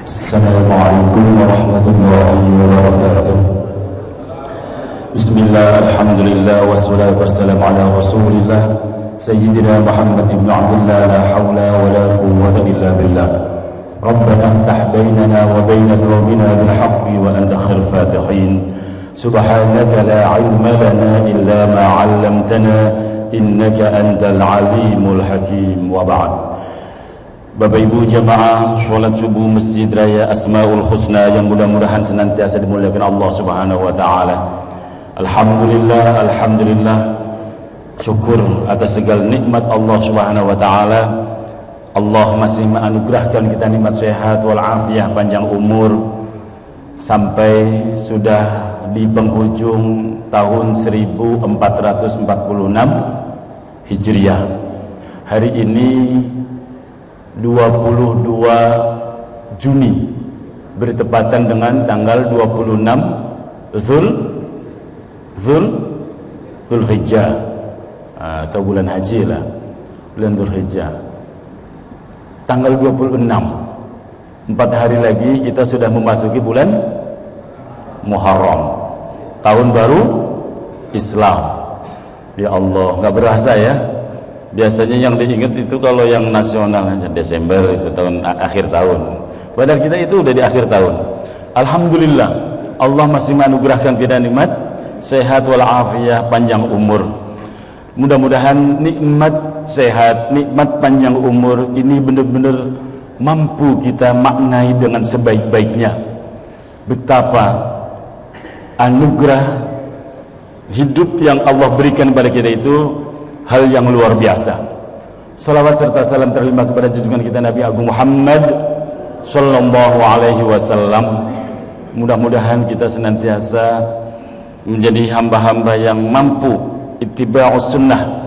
Assalamualaikum warahmatullahi wabarakatuh. Bismillah, alhamdulillah, wassalatu wassalamu ala rasulillah Sayyidina Muhammad ibn Abdullah, la hawla wa la quwwata illa billah. Rabbana aftah bainana wa baina qawmina bilhaqqi wa anta khairul fatihin. Subhanaka la ilma lana illa ma 'allamtana innaka antal alimul hakim. Wa ba'd. Bapak Ibu jamaah sholat subuh Masjid Raya Asmaul Husna yang mudah-mudahan senantiasa dimuliakan Allah Subhanahu wa taala. Alhamdulillah, alhamdulillah. Syukur atas segala nikmat Allah Subhanahu wa taala. Allah masih menganugerahkan kita nikmat sehat wal afiyah, panjang umur sampai sudah di penghujung tahun 1446 Hijriah. Hari ini 22 Juni bertepatan dengan tanggal 26 Zulhijjah atau bulan haji lah, bulan Zulhijjah, tanggal 26. 4 hari lagi kita sudah memasuki bulan Muharram, tahun baru Islam. Ya Allah, nggak berasa ya. Biasanya yang diingat itu kalau yang nasional aja, Desember itu tahun akhir tahun. Padahal kita itu udah di akhir tahun. Alhamdulillah, Allah masih menganugerahkan kita nikmat sehat wal afiyah, panjang umur. Mudah-mudahan nikmat sehat, nikmat panjang umur ini benar-benar mampu kita maknai dengan sebaik-baiknya. Betapa anugerah hidup yang Allah berikan kepada kita itu hal yang luar biasa. Salawat serta salam terlimpah kepada junjungan kita Nabi Agung Muhammad sallallahu alaihi wasallam. Mudah-mudahan kita senantiasa menjadi hamba-hamba yang mampu ittiba'us sunnah,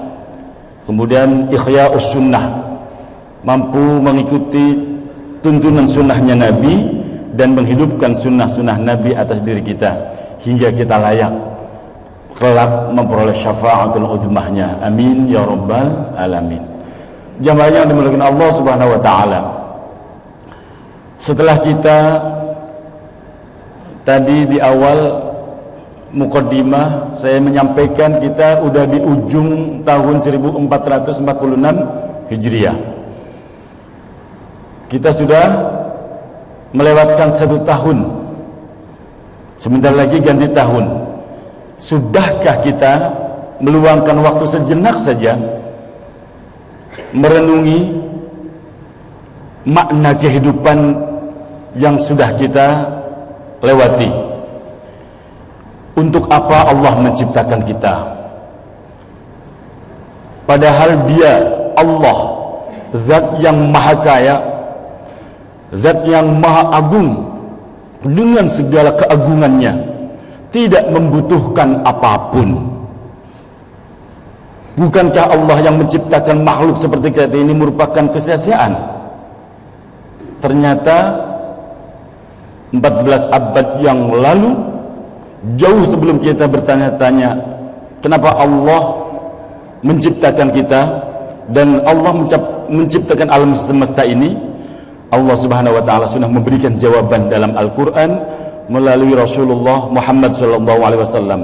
kemudian ikhya'us sunnah, mampu mengikuti tuntunan sunnahnya Nabi dan menghidupkan sunnah-sunnah Nabi atas diri kita hingga kita layak kelak memperoleh syafaatul uzmahnya. Amin ya rabbal alamin. Jamaah yang dimuliakan Allah Subhanahu wa taala, setelah kita tadi di awal mukaddimah saya menyampaikan kita udah di ujung tahun 1446 Hijriah. Kita sudah melewatkan 1 tahun, sebentar lagi ganti tahun. Sudahkah kita meluangkan waktu sejenak saja merenungi makna kehidupan yang sudah kita lewati? Untuk apa Allah menciptakan kita? Padahal Dia, Allah, Zat yang Maha Kaya, Zat yang Maha Agung dengan segala keagungannya, tidak membutuhkan apapun. Bukankah Allah yang menciptakan makhluk seperti kita ini merupakan kesia-siaan? Ternyata 14 abad yang lalu, jauh sebelum kita bertanya-tanya kenapa Allah menciptakan kita dan Allah menciptakan alam semesta ini, Allah Subhanahu wa taala sudah memberikan jawaban dalam Al-Qur'an melalui Rasulullah Muhammad sallallahu alaihi wasallam.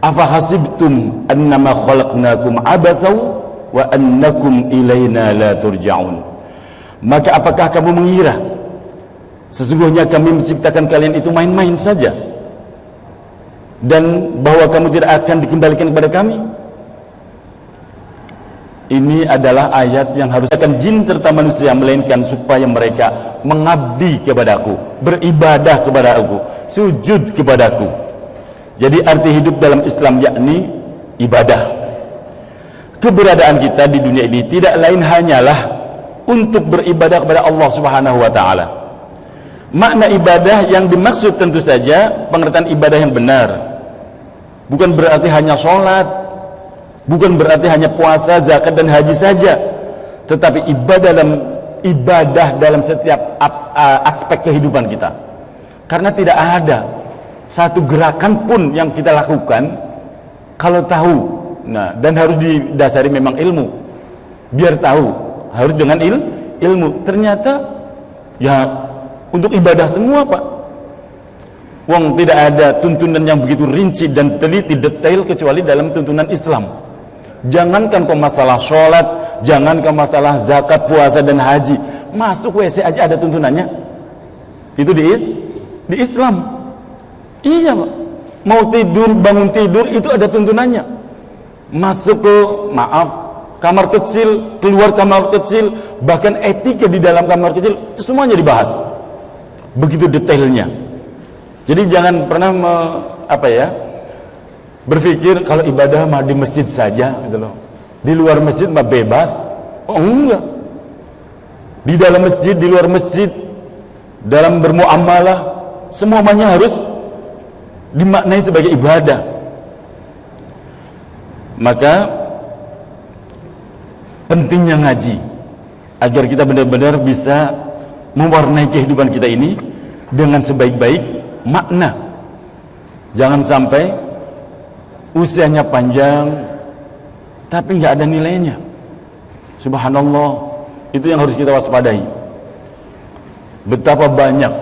Afa hasibtum annama khalaqnakum abasaw wa annakum ilaina la turja'un. Maka apakah kamu mengira sesungguhnya kami menciptakan kalian itu main-main saja dan bahwa kamu tidak akan dikembalikan kepada kami? Ini adalah ayat yang harus akan jin serta manusia, melainkan supaya mereka mengabdi kepadaku, beribadah kepadaku, sujud kepadaku. Jadi arti hidup dalam Islam yakni ibadah. Keberadaan kita di dunia ini tidak lain hanyalah untuk beribadah kepada Allah Subhanahu wa taala. Makna ibadah yang dimaksud tentu saja pengertian ibadah yang benar. Bukan berarti hanya sholat, bukan berarti hanya puasa, zakat dan haji saja, tetapi ibadah dalam setiap aspek kehidupan kita. Karena tidak ada satu gerakan pun yang kita lakukan kalau tahu, dan harus didasari memang ilmu. Biar tahu, harus dengan ilmu. Ternyata ya untuk ibadah semua, Pak. Wong tidak ada tuntunan yang begitu rinci dan teliti detail kecuali dalam tuntunan Islam. Jangankan ke masalah sholat, jangankan masalah zakat, puasa dan haji, masuk WC aja ada tuntunannya. Itu di Islam. Iya, Pak. Mau tidur, bangun tidur itu ada tuntunannya. Masuk ke kamar kecil, keluar kamar kecil, bahkan etika di dalam kamar kecil semuanya dibahas. Begitu detailnya. Jadi jangan pernah berpikir kalau ibadah mah di masjid saja gitu loh. Di luar masjid mah bebas. Oh enggak. Di dalam masjid, di luar masjid, dalam bermuamalah semuanya harus dimaknai sebagai ibadah. Maka pentingnya ngaji agar kita benar-benar bisa mewarnai kehidupan kita ini dengan sebaik-baik makna. Jangan sampai usianya panjang tapi nggak ada nilainya. Subhanallah, itu yang harus kita waspadai. Betapa banyak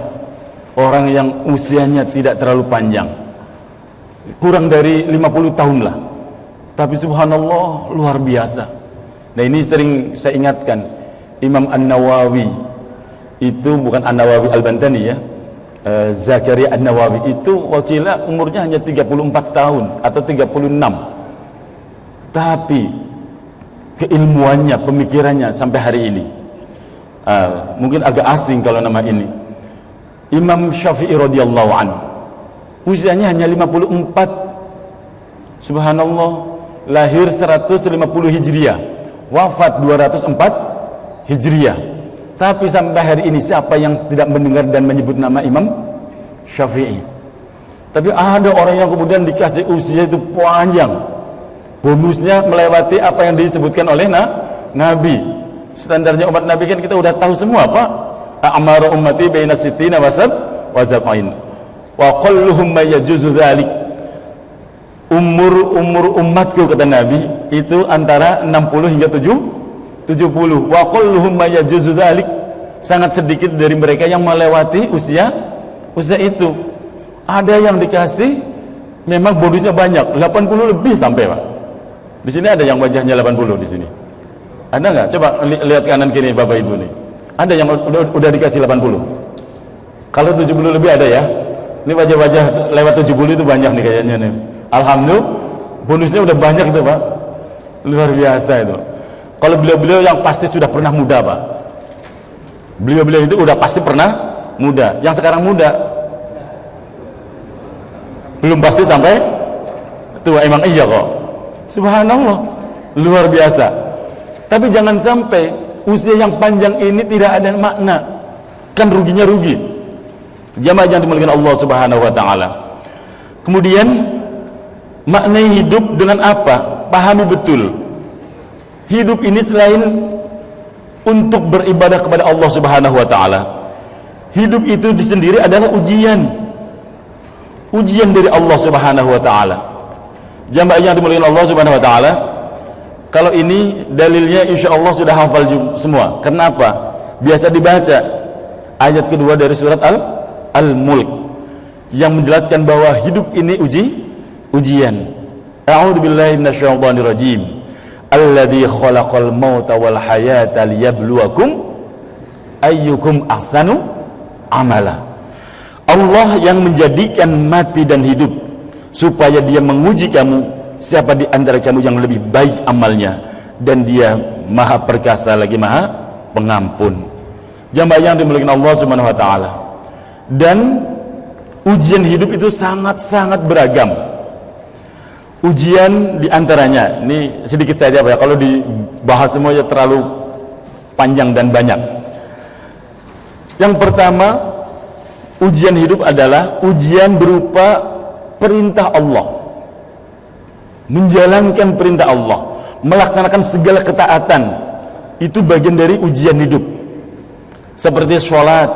orang yang usianya tidak terlalu panjang, kurang dari 50 tahun lah, tapi subhanallah luar biasa. Nah, ini sering saya ingatkan, Imam An-Nawawi itu bukan An-Nawawi Al-Bantani ya, Zakaria An-Nawawi itu wakilnya umurnya hanya 34 tahun atau 36, tapi keilmuannya, pemikirannya sampai hari ini mungkin agak asing kalau nama ini. Imam Syafi'i radhiyallahu an, usianya hanya 54, subhanallah, lahir 150 Hijriah, wafat 204 Hijriah. Tapi sampai hari ini siapa yang tidak mendengar dan menyebut nama Imam Syafi'i? Tapi ada orang yang kemudian dikasih usia itu panjang, bonusnya melewati apa yang disebutkan oleh Nabi. Standarnya umat Nabi kan kita udah tahu semua, Pak. A'maru ummati baina sittina wa sab'in wa qalluhum may yajuzu dzalik. Umur umatku, kata Nabi, itu antara 60 hingga 70. Wa qalluhum may yajuzu dzalik. Sangat sedikit dari mereka yang melewati usia itu. Ada yang dikasih memang bonusnya banyak, 80 lebih sampai, Pak. Di sini ada yang wajahnya 80 di sini. Ada nggak? Coba lihat kanan kiri Bapak Ibu nih. Ada yang udah dikasih 80. Kalau 70 lebih ada ya. Ini wajah-wajah lewat 70 itu banyak nih kayaknya nih. Alhamdulillah bonusnya udah banyak itu, Pak. Luar biasa itu. Kalau beliau-beliau yang pasti sudah pernah muda, Pak. Beliau-beliau itu udah pasti pernah muda. Yang sekarang muda belum pasti sampai tua, emang iya kok. Subhanallah, luar biasa. Tapi jangan sampai usia yang panjang ini tidak ada makna, kan ruginya rugi. Jamaah yang dimuliakan Allah Subhanahu wa taala. Kemudian maknai hidup dengan apa? Pahami betul. Hidup ini selain untuk beribadah kepada Allah Subhanahu wa taala, hidup itu sendiri adalah ujian. Ujian dari Allah Subhanahu wa taala. Jamaah yang dimuliakan Allah Subhanahu wa taala, kalau ini dalilnya insya Allah sudah hafal semua. Kenapa? Biasa dibaca ayat kedua dari surat Al-Mulk yang menjelaskan bahwa hidup ini ujian. A'udzubillahi minasyaitonir rajim. Alladzi khalaqal mauta wal hayata liyabluwakum ayyukum ahsanu amala. Allah yang menjadikan mati dan hidup supaya dia menguji kamu siapa di antara kamu yang lebih baik amalnya, dan dia maha perkasa lagi maha pengampun. Jamaah yang dimuliakan Allah Subhanahu wa taala. Dan ujian hidup itu sangat-sangat beragam. Ujian diantaranya, ini sedikit saja Pak ya, kalau dibahas semuanya terlalu panjang dan banyak. Yang pertama, ujian hidup adalah ujian berupa perintah Allah, menjalankan perintah Allah, melaksanakan segala ketaatan. Itu bagian dari ujian hidup. Seperti sholat,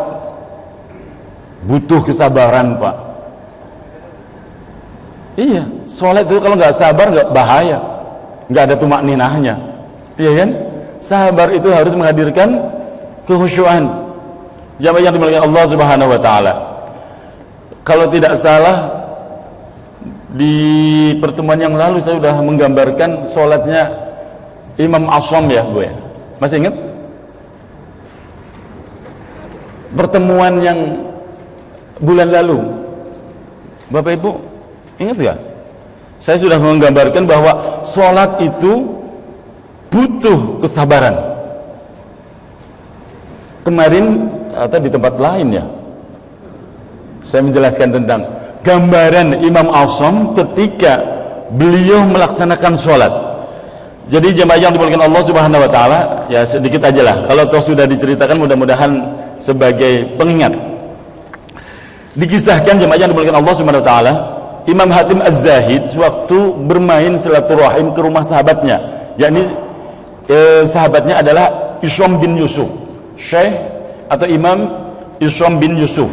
butuh kesabaran, Pak. Iya, sholat itu kalau nggak sabar nggak bahaya, nggak ada tumak ninahnya, iya kan? Sabar itu harus menghadirkan kehusyuan. Jamaah yang dimuliakan Allah Subhanahu wa taala. Kalau tidak salah di pertemuan yang lalu saya sudah menggambarkan sholatnya Imam Asham ya gue. Masih ingat? Pertemuan yang bulan lalu. Bapak Ibu, ingat ya? Saya sudah menggambarkan bahwa sholat itu butuh kesabaran. Kemarin atau di tempat lain ya, saya menjelaskan tentang gambaran Imam Asham ketika beliau melaksanakan sholat. Jadi jemaah yang dimuliakan Allah Subhanahu wa taala, ya sedikit aja lah. Kalau toh sudah diceritakan, mudah-mudahan sebagai pengingat. Dikisahkan jemaah yang dimuliakan Allah Subhanahu wa taala, Imam Hatim Az-Zahid sewaktu bermain silaturahim ke rumah sahabatnya, yakni sahabatnya adalah Isyam bin Yusuf, Syekh atau Imam Isyam bin Yusuf.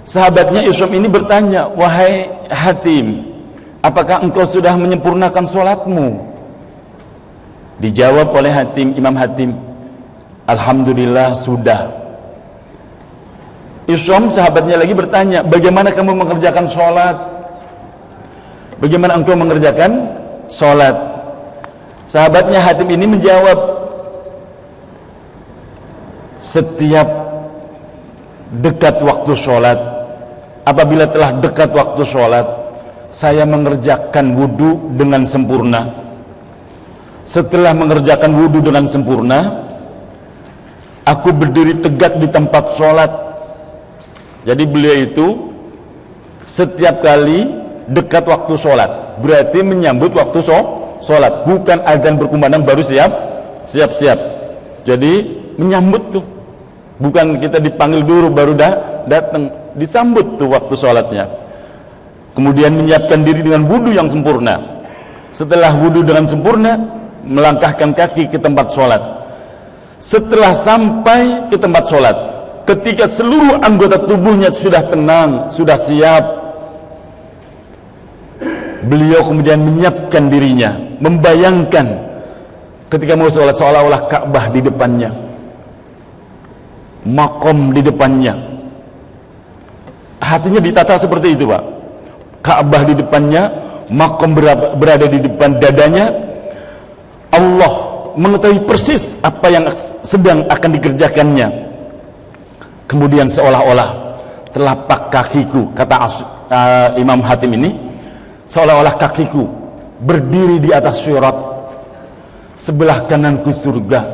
Sahabatnya Isyam ini bertanya, "Wahai Hatim, apakah engkau sudah menyempurnakan sholatmu?" Dijawab oleh Imam Hatim, "Alhamdulillah sudah." Isyam sahabatnya lagi bertanya, "Bagaimana kamu mengerjakan sholat? Bagaimana engkau mengerjakan sholat?" Sahabatnya Hatim ini menjawab, "Setiap dekat waktu sholat, apabila telah dekat waktu sholat, saya mengerjakan wudhu dengan sempurna. Setelah mengerjakan wudhu dengan sempurna, aku berdiri tegak di tempat sholat." Jadi beliau itu setiap kali dekat waktu sholat, berarti menyambut waktu sholat, bukan adzan berkumandang baru siap. Jadi menyambut tuh, bukan kita dipanggil dulu baru datang, disambut tuh waktu sholatnya. Kemudian menyiapkan diri dengan wudhu yang sempurna. Setelah wudhu dengan sempurna, melangkahkan kaki ke tempat sholat. Setelah sampai ke tempat sholat, ketika seluruh anggota tubuhnya sudah tenang, sudah siap, beliau kemudian menyiapkan dirinya, membayangkan ketika mau sholat seolah-olah Ka'bah di depannya, makom di depannya. Hatinya ditata seperti itu, Pak. Ka'bah di depannya, makom berada di depan dadanya. Allah mengetahui persis apa yang sedang akan dikerjakannya. Kemudian seolah-olah telapak kakiku, kata Imam Hatim ini, seolah-olah kakiku berdiri di atas sirat, sebelah kananku surga,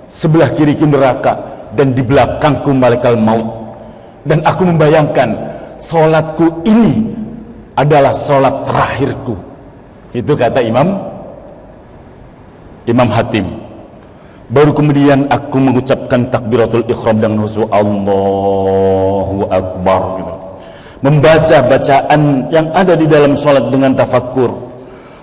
sebelah kiriku neraka, dan di belakangku malaikat maut. Dan aku membayangkan sholatku ini adalah sholat terakhirku. Itu kata Imam Hatim. Baru kemudian aku mengucapkan takbiratul ikhram dengan husu Allahu Akbar gitu. Membaca bacaan yang ada di dalam sholat dengan tafakkur,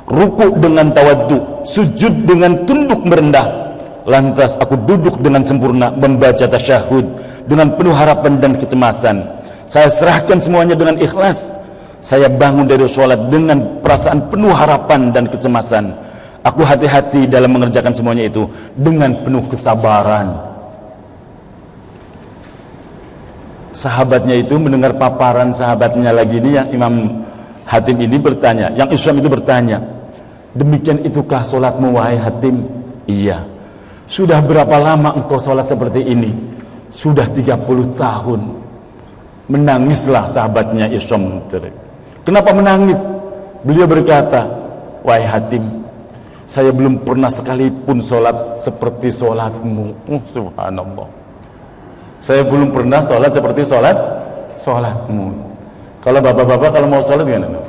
ruku dengan tawaddu, sujud dengan tunduk merendah. Lantas aku duduk dengan sempurna membaca tasyahud dengan penuh harapan dan kecemasan. Saya serahkan semuanya dengan ikhlas. Saya bangun dari sholat dengan perasaan penuh harapan dan kecemasan. Aku hati-hati dalam mengerjakan semuanya itu dengan penuh kesabaran. Sahabatnya itu mendengar paparan sahabatnya lagi ini, yang Imam Hatim ini bertanya, yang Islam itu bertanya, "Demikian itukah sholatmu wahai Hatim?" "Iya." "Sudah berapa lama engkau sholat seperti ini?" "Sudah 30 tahun. Menangislah sahabatnya Islam. Kenapa menangis? Beliau berkata, "Wahai Hatim, saya belum pernah sekalipun sholat seperti sholatmu." Subhanallah. Saya belum pernah sholat seperti sholatmu. Kalau bapak-bapak kalau mau sholat gimana?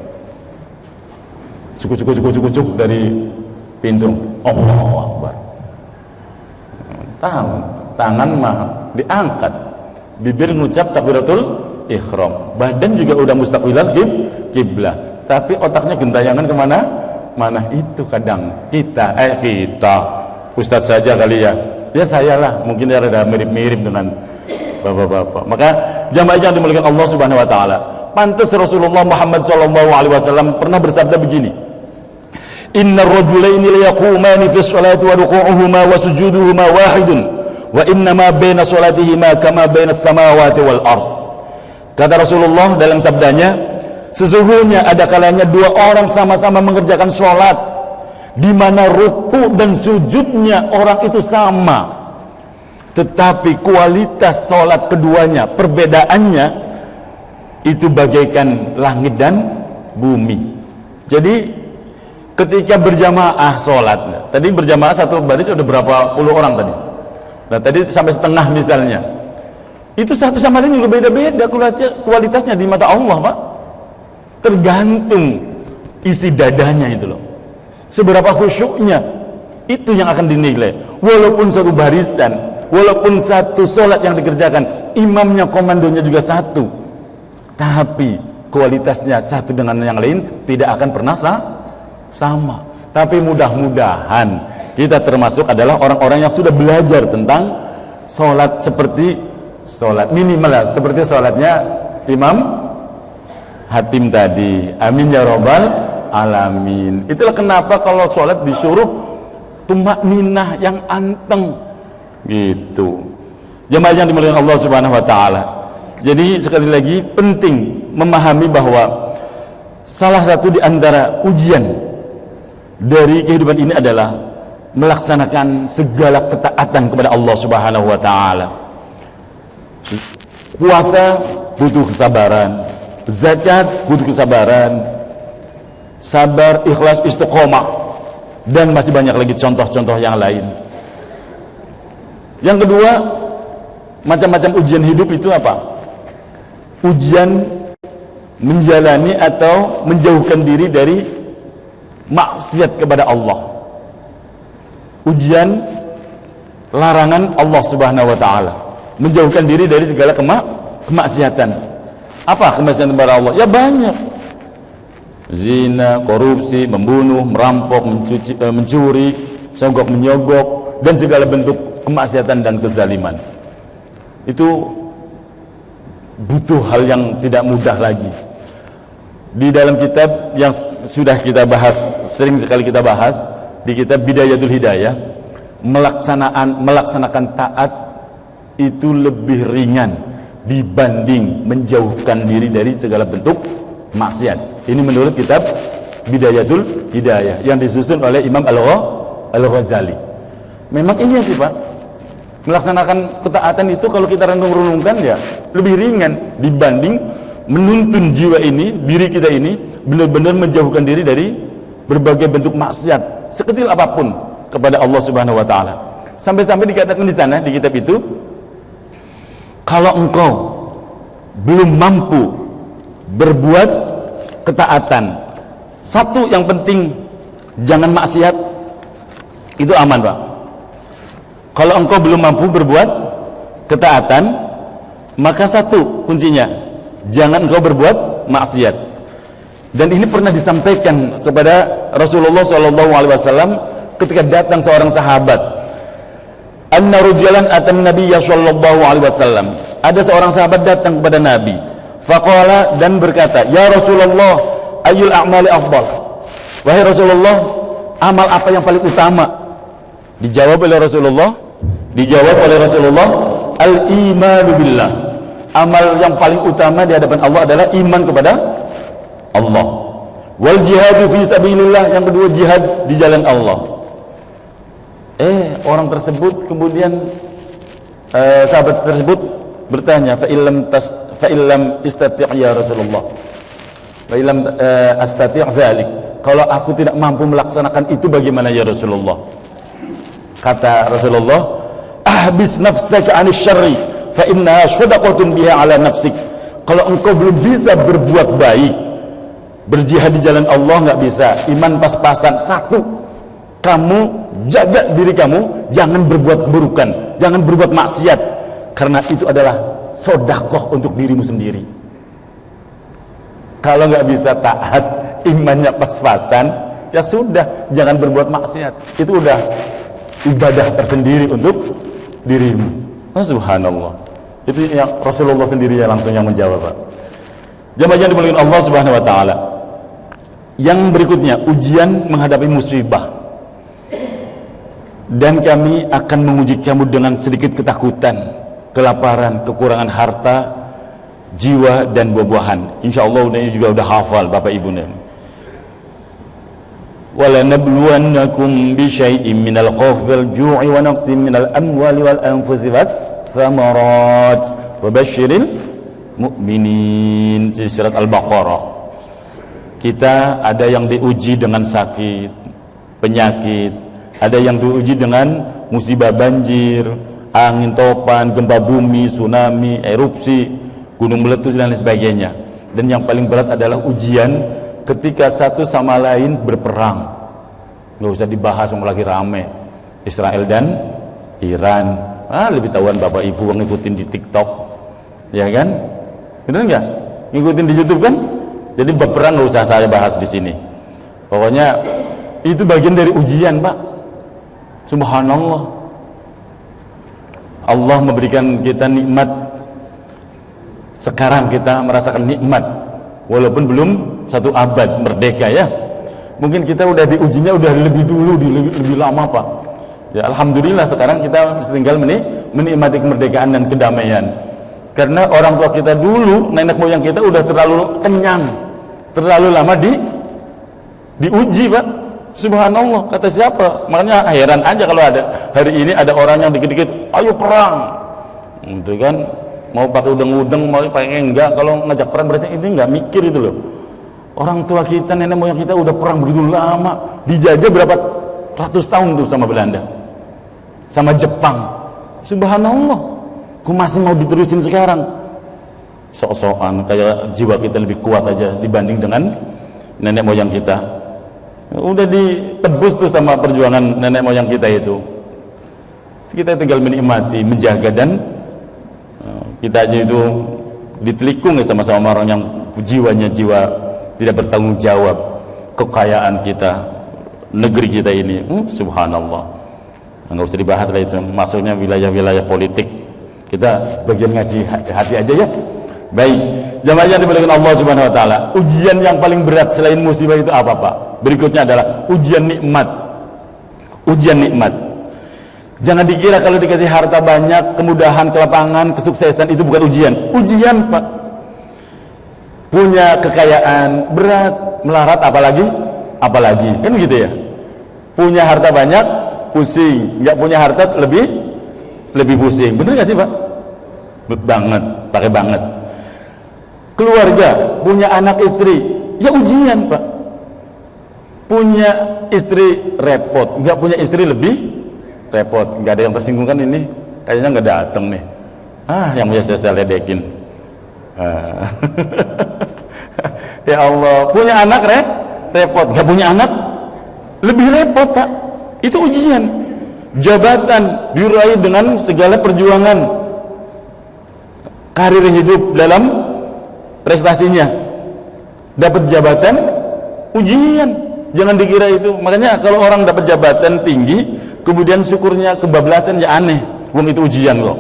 Cukup dari pintu. Allahu Akbar. Tangan mah diangkat, bibir ngucap takbiratul ikhram, badan juga udah mustaqbilal kiblah, tapi otaknya gentayangan kemana? Mana itu kadang kita Ustadz saja kali ya saya lah, mungkin ya ada mirip-mirip dengan bapak-bapak. Maka jamaah yang dimuliakan Allah Subhanahu wa taala, pantas Rasulullah Muhammad SAW pernah bersabda begini, "Innar rajulaini la yaqumani fi sholati wa ruku'uhuma wa sujuduhuma wahidun wa innama baina sholatihima kama baina samawati wal ard. Kata Rasulullah dalam sabdanya, sesungguhnya ada kalanya dua orang sama-sama mengerjakan sholat, di mana ruku dan sujudnya orang itu sama, tetapi kualitas sholat keduanya, perbedaannya itu bagaikan langit dan bumi. Jadi ketika berjamaah sholat, tadi berjamaah satu baris sudah berapa puluh orang tadi. Nah tadi sampai setengah misalnya, itu satu sama lain juga beda-beda kualitasnya di mata Allah, Pak. Tergantung isi dadanya itu loh, seberapa khusyuknya, itu yang akan dinilai. Walaupun satu barisan, walaupun satu sholat yang dikerjakan, imamnya, komandonya juga satu, tapi kualitasnya satu dengan yang lain tidak akan pernah sama. Tapi mudah-mudahan kita termasuk adalah orang-orang yang sudah belajar tentang sholat, seperti sholat minimal lah, seperti sholatnya Imam Hatim tadi. Amin ya robbal alamin. Itulah kenapa kalau sholat disuruh tumakninah yang anteng gitu. Jemaah yang dimuliakan Allah Subhanahu wa taala. Jadi sekali lagi penting memahami bahwa salah satu di antara ujian dari kehidupan ini adalah melaksanakan segala ketaatan kepada Allah Subhanahu wa taala. Puasa butuh kesabaran, zakat butuh kesabaran, sabar, ikhlas, istiqomah, dan masih banyak lagi contoh-contoh yang lain. Yang kedua, macam-macam ujian hidup itu apa? Ujian menjalani atau menjauhkan diri dari maksiat kepada Allah. Ujian larangan Allah Subhanahu wa taala, menjauhkan diri dari segala kemaksiatan. Apa kemaksiatan kepada Allah? Ya banyak. Zina, korupsi, membunuh, merampok, mencuri, sogok menyogok, dan segala bentuk kemaksiatan dan kezaliman. Itu butuh hal yang tidak mudah lagi. Di dalam kitab yang sudah kita bahas, sering sekali kita bahas, di kitab Bidayatul Hidayah, melaksanakan taat itu lebih ringan dibanding menjauhkan diri dari segala bentuk maksiat. Ini menurut kitab Bidayatul Hidayah yang disusun oleh Imam Al-Ghazali. Memang ini sih Pak, melaksanakan ketaatan itu kalau kita renung-renungkan ya lebih ringan dibanding menuntun jiwa ini, diri kita ini benar-benar menjauhkan diri dari berbagai bentuk maksiat sekecil apapun kepada Allah Subhanahu wa taala. Sampai-sampai dikatakan di sana di kitab itu, kalau engkau belum mampu berbuat ketaatan, satu yang penting jangan maksiat, itu aman Pak. Kalau engkau belum mampu berbuat ketaatan, maka satu kuncinya, jangan engkau berbuat maksiat. Dan ini pernah disampaikan kepada Rasulullah SAW ketika datang seorang sahabat. Anna rujalan atan Nabiya SAW. Ada seorang sahabat datang kepada Nabi. Faqala, dan berkata, ya Rasulullah, ayul a'mali afdal. Wahai Rasulullah, amal apa yang paling utama? Dijawab oleh Rasulullah, al-imanu billah. Amal yang paling utama di hadapan Allah adalah iman kepada Allah. Wal jihadu fi sabilillah, yang kedua jihad di jalan Allah. Orang tersebut kemudian sahabat tersebut bertanya, fa illam istati' ya Rasulullah, fa illam astati' dzalik, kalau aku tidak mampu melaksanakan itu bagaimana ya Rasulullah? Kata Rasulullah, ahbis nafsaka 'anil syarri fa innaha shadaqatun biha 'ala nafsik. Kalau engkau belum bisa berbuat baik, berjihad di jalan Allah nggak bisa, iman pas-pasan, satu, kamu jaga diri kamu, jangan berbuat keburukan, jangan berbuat maksiat, karena itu adalah sedekah untuk dirimu sendiri. Kalau nggak bisa taat, imannya pas-pasan, ya sudah, jangan berbuat maksiat, itu udah ibadah tersendiri untuk dirimu. Subhanallah, itu yang Rasulullah sendiri yang langsung yang menjawab Pak. Jamaah yang dimuliakan Allah Subhanahu wa taala. Yang berikutnya, ujian menghadapi musibah. dan kami akan menguji kamu dengan sedikit ketakutan, kelaparan, kekurangan harta, jiwa dan buah-buahan. Insyaallah ini juga udah hafal Bapak Ibu nih. Wala nabluwannakum bi syai'in minal khawfi wal ju'i wa naqsin minal amwali wal anfusi wath thamarat wa basyiril mu'minin. Di surat Al-Baqarah. Kita ada yang diuji dengan sakit, penyakit, ada yang diuji dengan musibah banjir, angin topan, gempa bumi, tsunami, erupsi, gunung meletus dan lain sebagainya. Dan yang paling berat adalah ujian ketika satu sama lain berperang. Nggak usah dibahas, mau lagi rame Israel dan Iran. Lebih tahuan Bapak Ibu ngikutin di TikTok, ya kan? Bener nggak? Ngikutin di YouTube kan? Jadi berperang nggak usah saya bahas di sini. Pokoknya itu bagian dari ujian, Pak. Subhanallah. Allah memberikan kita nikmat. Sekarang kita merasakan nikmat, walaupun belum satu abad merdeka ya. Mungkin kita udah diujinya udah lebih dulu, lebih lama, Pak. Ya alhamdulillah sekarang kita tinggal menikmati kemerdekaan dan kedamaian. Karena orang tua kita dulu, nenek moyang kita udah terlalu kenyang, terlalu lama diuji, Pak. Subhanallah, kata siapa? Makanya heran aja kalau ada hari ini ada orang yang dikit-dikit ayo perang, itu kan mau pakai udeng-udeng, mau pakai enggak. Kalau ngajak perang berarti ini enggak mikir itu loh. Orang tua kita, nenek moyang kita udah perang begitu lama, dijajah berapa ratus tahun tuh sama Belanda, sama Jepang. Subhanallah. Kok masih mau diterusin sekarang? Sok-sokan, kayak jiwa kita lebih kuat aja dibanding dengan nenek moyang kita. Udah ditebus tuh sama perjuangan nenek moyang kita itu. Kita tinggal menikmati, menjaga, dan kita aja itu ditelikung ya sama orang yang jiwanya jiwa tidak bertanggung jawab. Kekayaan kita, negeri kita ini, subhanallah. Nggak usah dibahas lah itu, masuknya wilayah-wilayah politik. Kita bagian ngaji hati aja ya. Baik, jamaah yang dimuliakan Allah Subhanahu wa taala. Ujian yang paling berat selain musibah itu apa, Pak? Berikutnya adalah ujian nikmat. Ujian nikmat. Jangan dikira kalau dikasih harta banyak, kemudahan, kelapangan, kesuksesan itu bukan ujian. Ujian, Pak. Punya kekayaan berat, melarat apalagi. Kan gitu ya. Punya harta banyak pusing, nggak punya harta lebih pusing. Bener gak sih, Pak? Banget, pakai banget. Keluarga, punya anak istri, ya ujian, Pak. Punya istri repot, nggak punya istri lebih repot. Nggak ada yang tersinggung kan ini? Kayaknya nggak datang nih. Yang punya saya ledekin. Ya Allah, punya anak repot, nggak punya anak lebih repot, Pak. Itu ujian. Jabatan diraih dengan segala perjuangan, karir hidup dalam prestasinya, dapat jabatan, ujian. Jangan dikira itu. Makanya kalau orang dapat jabatan tinggi kemudian syukurnya kebablasan, ya aneh. Wong itu ujian kok,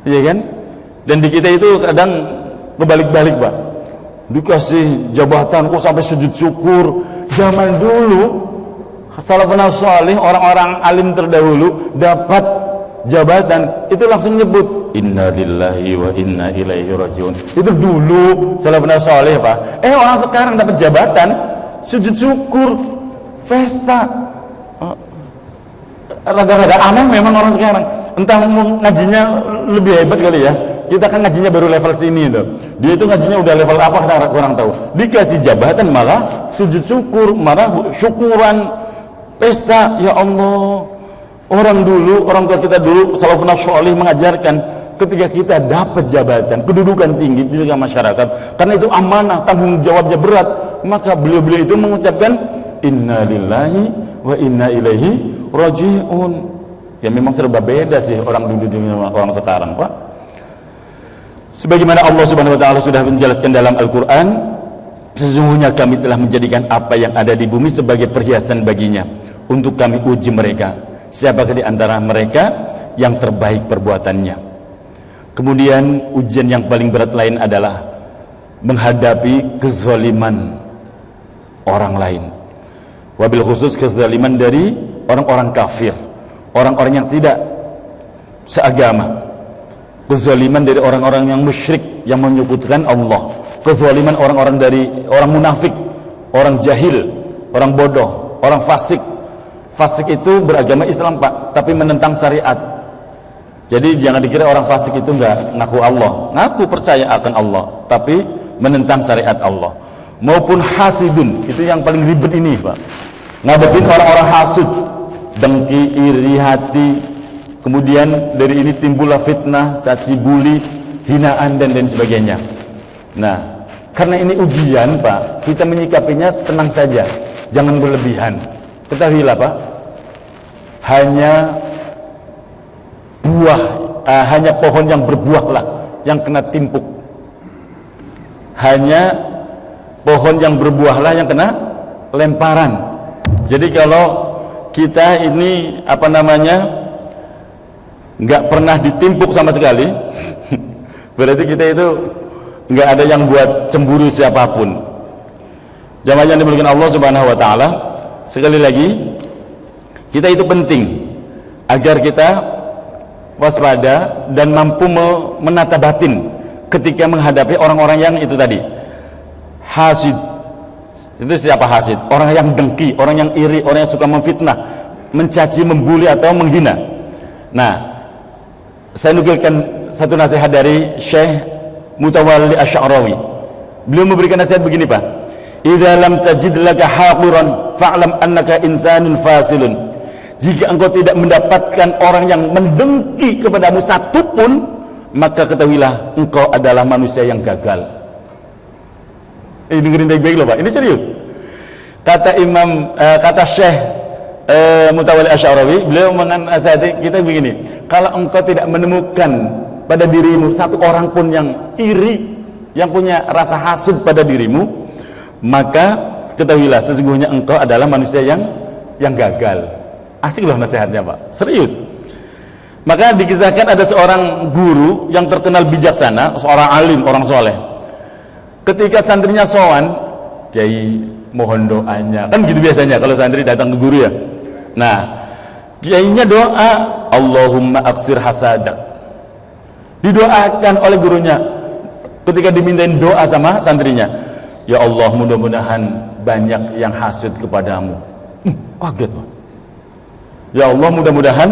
iya kan? Dan di kita itu kadang kebalik-balik, Pak. Dikasih jabatan kok sampai sujud syukur. Zaman dulu salafun salih, orang-orang alim terdahulu dapat jabatan itu langsung nyebut inna lillahi wa inna ilaihi rajiun. Itu dulu salafun salih, Pak. Orang sekarang dapat jabatan sujud syukur, pesta. Rada-rada aneh memang orang sekarang. Entah ngajinya lebih hebat kali ya. Kita kan ngajinya baru level sini tuh. Dia itu ngajinya udah level apa saya kurang tahu. Dikasih jabatan malah sujud syukur, malah syukuran, pesta. Ya Allah, orang tua kita dulu salafun salih mengajarkan ketika kita dapat jabatan, kedudukan tinggi di tengah masyarakat, karena itu amanah, tanggung jawabnya berat, maka beliau-beliau itu mengucapkan inna lillahi wa inna ilaihi rajiun. Ya memang serba beda sih orang dulu dengan orang sekarang, Pak. Sebagaimana Allah Subhanahu wa taala sudah menjelaskan dalam Al-Qur'an, sesungguhnya kami telah menjadikan apa yang ada di bumi sebagai perhiasan baginya untuk kami uji mereka, siapakah di antara mereka yang terbaik perbuatannya. Kemudian ujian yang paling berat lain adalah menghadapi kezaliman orang lain, wabil khusus kezaliman dari orang-orang kafir, orang-orang yang tidak seagama, kezaliman dari orang-orang yang musyrik yang menyebutkan Allah, kezaliman orang-orang dari orang munafik, orang jahil, orang bodoh, orang fasik. Fasik itu beragama Islam Pak, tapi menentang syariat. Jadi jangan dikira orang fasik itu enggak ngaku Allah, ngaku percaya akan Allah, tapi menentang syariat Allah. Maupun hasidun, itu yang paling ribet ini Pak, ngadepin orang-orang hasud, dengki, iri hati, kemudian dari ini timbullah fitnah, caci bully, hinaan dan lain sebagainya. Nah, karena ini ujian Pak, kita menyikapinya tenang saja, jangan berlebihan. Ketahuilah Pak, hanya pohon yang berbuahlah yang kena timpuk. Hanya pohon yang berbuahlah yang kena lemparan. Jadi kalau kita ini nggak pernah ditimpuk sama sekali, berarti kita itu nggak ada yang buat cemburu siapapun. Jamaah yang dimuliakan Allah Subhanahu wa taala, sekali lagi kita itu penting agar kita waspada dan mampu menata batin ketika menghadapi orang-orang yang itu tadi hasid. Itu siapa hasid? Orang yang dengki, orang yang iri, orang yang suka memfitnah, mencaci, membuli atau menghina. Nah, saya nukilkan satu nasihat dari Syekh Mutawalli Asy'arawi. Beliau memberikan nasihat begini Pak, idza lam tajid laka haqiran fa'lam annaka insanun fasilun. Jika engkau tidak mendapatkan orang yang mendengki kepadamu satu pun, maka ketahuilah engkau adalah manusia yang gagal. Ini dengerin baik-baik loh Pak, ini serius. Kata Syekh Mutawalli Asy'arawi, beliau menasihati kita begini, kalau engkau tidak menemukan pada dirimu satu orang pun yang iri, yang punya rasa hasud pada dirimu, maka ketahuilah sesungguhnya engkau adalah manusia yang gagal. Asik loh nasihatnya Pak, serius. Maka dikisahkan ada seorang guru yang terkenal bijaksana, seorang alim, orang soleh. Ketika santrinya sowan, Kiai mohon doanya, kan gitu biasanya kalau santri datang ke guru ya. Nah, kiainya doa, Allahumma aksir hasadak. Didoakan oleh gurunya ketika dimintain doa sama santrinya, ya Allah mudah-mudahan banyak yang hasud kepadamu. Kaget Pak. Ya Allah mudah-mudahan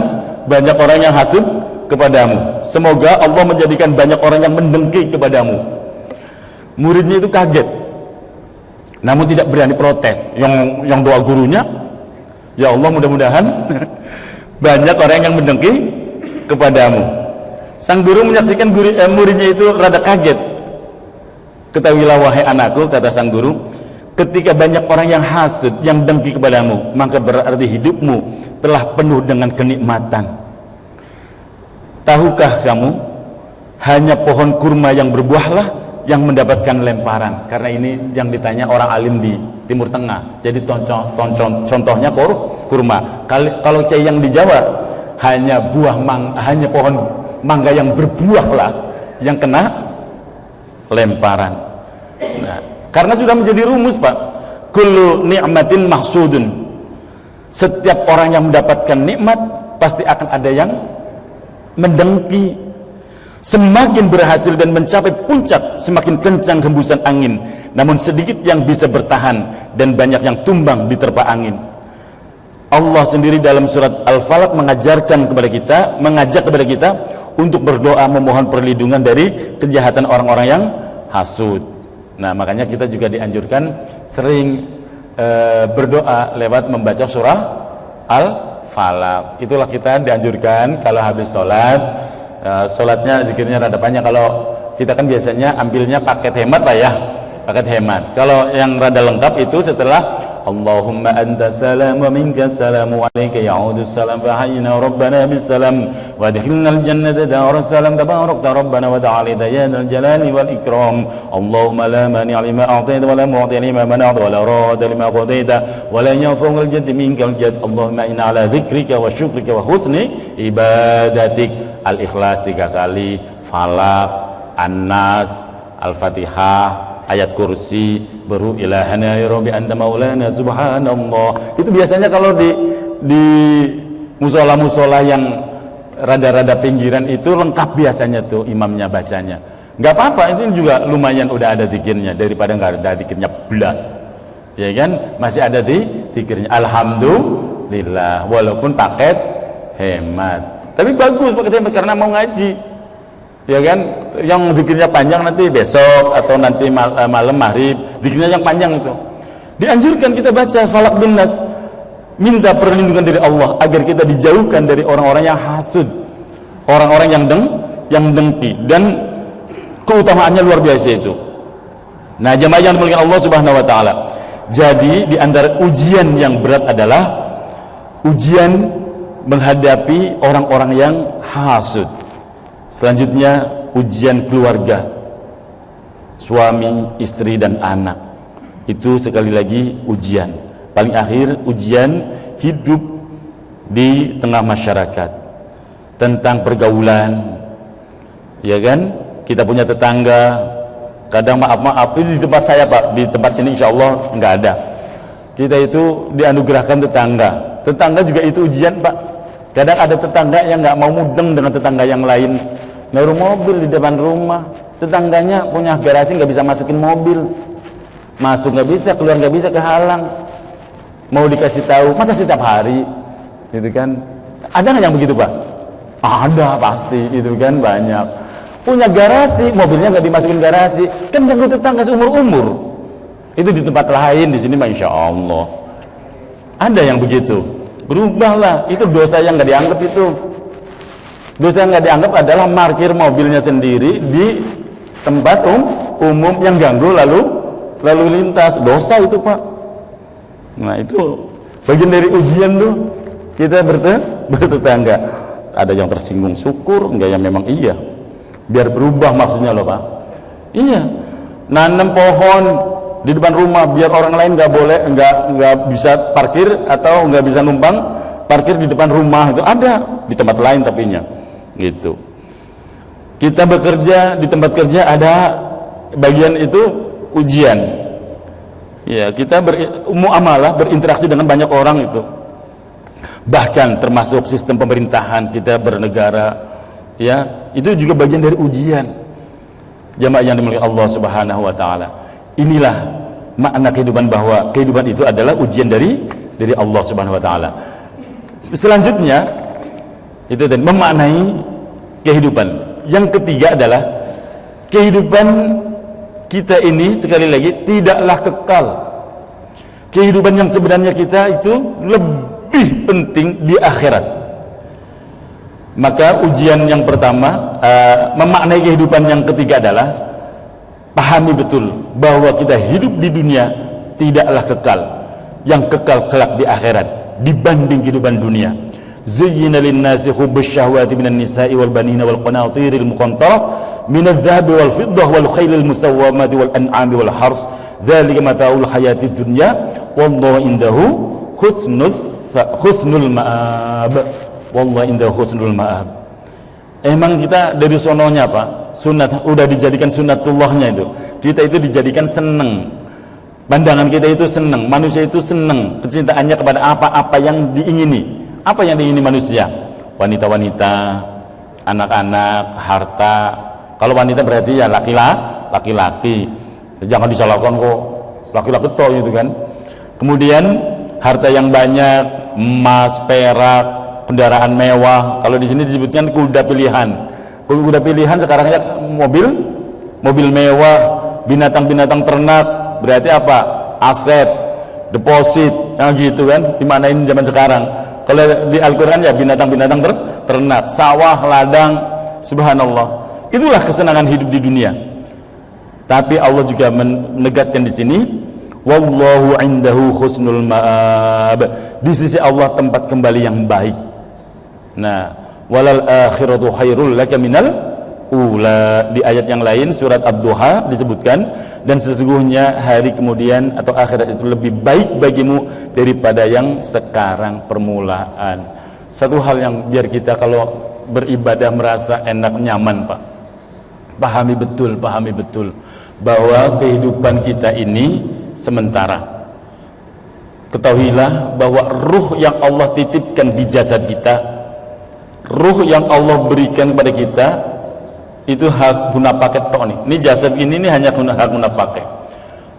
banyak orang yang hasud kepadamu. Semoga Allah menjadikan banyak orang yang mendengki kepadamu. Muridnya itu kaget, namun tidak berani protes. Yang doa gurunya, ya Allah mudah-mudahan banyak orang yang mendengki kepadamu. Sang guru menyaksikan muridnya itu rada kaget. Ketahuilah wahai anakku, kata sang guru, ketika banyak orang yang hasud, yang dengki kepadamu, maka berarti hidupmu telah penuh dengan kenikmatan. Tahukah kamu, hanya pohon kurma yang berbuahlah yang mendapatkan lemparan. Karena ini yang ditanya orang alim di Timur Tengah. Jadi contohnya kurma. Kalau kiai yang di Jawa, hanya pohon mangga yang berbuahlah yang kena lemparan. Nah, karena sudah menjadi rumus Pak, kullu ni'matin mahsudun. Setiap orang yang mendapatkan nikmat pasti akan ada yang mendengki. Semakin berhasil dan mencapai puncak, semakin kencang hembusan angin, namun sedikit yang bisa bertahan dan banyak yang tumbang diterpa angin. Allah sendiri dalam surat Al-Falaq mengajak kepada kita untuk berdoa memohon perlindungan dari kejahatan orang-orang yang hasud. Nah, makanya kita juga dianjurkan sering berdoa lewat membaca surah Al-Falaq. Itulah kita dianjurkan kalau habis sholat, sholatnya zikirnya rada panjang. Kalau kita kan biasanya ambilnya paket hemat lah ya, paket hemat. Kalau yang rada lengkap itu setelah Allahumma anta salam wa minka salam wa alayka ya'udu salam fa hayyina rabbana bis salam wa adkhilna al jannata dar salam tabarakta rabbana wa ta'ala ya dzal jalali wal ikram. Allahumma la mani'a lima a'taita wa la mu'ti lima mana'ta wa la radda lima qadaita wa la yanfa'u al jadd minkal jadd. Allahumma inna ala dzikrika wa syukrika wa husni ibadatik. Al-Ikhlas 3 kali, Falaq, An-Nas, Al-Fatihah, ayat kursi, baru ilahana ya rabbi anta maulana subhanallah. Itu biasanya kalau musola-musola yang rada-rada pinggiran itu lengkap biasanya tuh imamnya bacanya. Nggak apa-apa, itu juga lumayan udah ada zikirnya daripada nggak ada zikirnya belas, ya kan? Masih ada zikirnya, alhamdulillah, walaupun paket hemat, tapi bagus paket hemat karena mau ngaji, ya kan? Yang zikirnya panjang nanti besok atau nanti malam maghrib, zikirnya yang panjang itu dianjurkan kita baca falak bin nas, minta perlindungan dari Allah agar kita dijauhkan dari orang-orang yang hasud, orang-orang yang dengki, dan keutamaannya luar biasa itu. Nah, jemaah yang dimuliakan Allah Subhanahu wa taala. Jadi di antara ujian yang berat adalah ujian menghadapi orang-orang yang hasud. Selanjutnya ujian keluarga, suami, istri dan anak. Itu sekali lagi ujian. Paling akhir ujian hidup di tengah masyarakat, tentang pergaulan, ya kan? Kita punya tetangga, kadang maaf ini di tempat saya Pak, di tempat sini insya Allah nggak ada. Kita itu dianugerahkan tetangga juga itu ujian Pak. Kadang ada tetangga yang nggak mau mudeng dengan tetangga yang lain, naruh mobil di depan rumah, tetangganya punya garasi nggak bisa masukin mobil, masuk nggak bisa, keluar nggak bisa, kehalang. Mau dikasih tahu, masa setiap hari, gitu kan? Ada nggak yang begitu Pak? Ada pasti, itu kan banyak. Punya garasi, mobilnya nggak dimasukin garasi, kan ganggu tetangga seumur-umur. Itu di tempat lain, di sini Masya Allah. Ada yang begitu. Berubahlah, itu dosa yang nggak dianggap itu. Dosa yang nggak dianggap adalah parkir mobilnya sendiri di tempat umum yang ganggu lalu lintas. Dosa itu Pak. Nah itu bagian dari ujian tuh, kita bertetangga. Ada yang tersinggung, syukur, enggak yang memang iya, biar berubah maksudnya loh Pak. Iya, nanam pohon di depan rumah biar orang lain nggak bisa parkir atau nggak bisa numpang parkir di depan rumah, itu ada di tempat lain tapinya gitu. Kita bekerja di tempat kerja, ada bagian itu ujian. Ya, kita bermuamalah, berinteraksi dengan banyak orang itu. Bahkan termasuk sistem pemerintahan kita bernegara, ya, itu juga bagian dari ujian. Jamaah yang dimuliakan Allah Subhanahu wa taala. Inilah makna kehidupan, bahwa kehidupan itu adalah ujian dari Allah Subhanahu wa taala. Selanjutnya itu dan memaknai kehidupan. Yang ketiga adalah kehidupan kita ini sekali lagi tidaklah kekal. Kehidupan yang sebenarnya kita itu lebih penting di akhirat. Maka ujian yang pertama, memaknai kehidupan yang ketiga adalah pahami betul bahwa kita hidup di dunia tidaklah kekal. Yang kekal kelak di akhirat dibanding kehidupan dunia. Zuyyina lin-nasi hubbus syahwati minan nisa'i wal banina wal qanatiril muqantarah minadh dhahabi wal fiddah wal khailil musawwamati wal an'ami wal hars dzalika mataa'ul hayatid dunya wallahu indahu husnul ma'ab. Wallahu indahu husnul ma'ab. Emang kita dari sononya Pak, sunat udah dijadikan sunatullahnya itu. Kita itu dijadikan seneng. Pandangan kita itu seneng, manusia itu seneng, kecintaannya kepada apa-apa yang diingini. Apa yang diingini manusia? Wanita-wanita, anak-anak, harta. Kalau wanita berarti ya laki-laki. Jangan disalahkan kok laki-laki toh gitu kan. Kemudian harta yang banyak, emas, perak, kendaraan mewah. Kalau di sini disebutkan kuda pilihan. Kuda pilihan sekarang ya mobil mewah, binatang-binatang ternak. Berarti apa? Aset, deposit, yang gitu kan. Dimanain zaman sekarang. Kalau di Al-Quran ya binatang-binatang ternak, sawah, ladang, subhanallah. Itulah kesenangan hidup di dunia. Tapi Allah juga menegaskan di sini, wallahu indahu husnul ma'ab. Di sisi Allah tempat kembali yang baik. Nah, walal akhiratu khairul laka minal ula. Di ayat yang lain surat Ad-Duha disebutkan, dan sesungguhnya hari kemudian atau akhirat itu lebih baik bagimu daripada yang sekarang permulaan. Satu hal yang biar kita kalau beribadah merasa enak nyaman Pak, pahami betul bahwa kehidupan kita ini sementara. ketahuilah bahwa ruh yang Allah titipkan di jasad kita, ruh yang Allah berikan kepada kita, itu hak guna pakai tok nih. Ini jasad ini hanya hak guna pakai.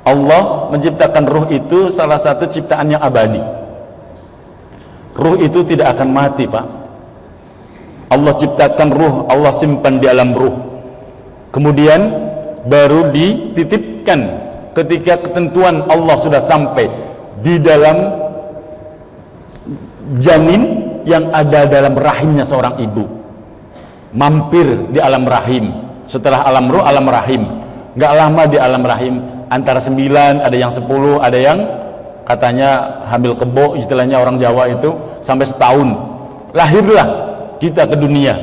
Allah menciptakan ruh itu salah satu ciptaan yang abadi. Ruh itu tidak akan mati, Pak. Allah ciptakan ruh, Allah simpan di alam ruh. Kemudian baru dititipkan ketika ketentuan Allah sudah sampai di dalam janin yang ada dalam rahimnya seorang ibu. Mampir di alam rahim. Setelah alam ruh, alam rahim. Nggak lama di alam rahim, antara 9, ada yang 10, ada yang katanya hamil kebo, istilahnya orang Jawa itu, sampai setahun. Lahirlah kita ke dunia.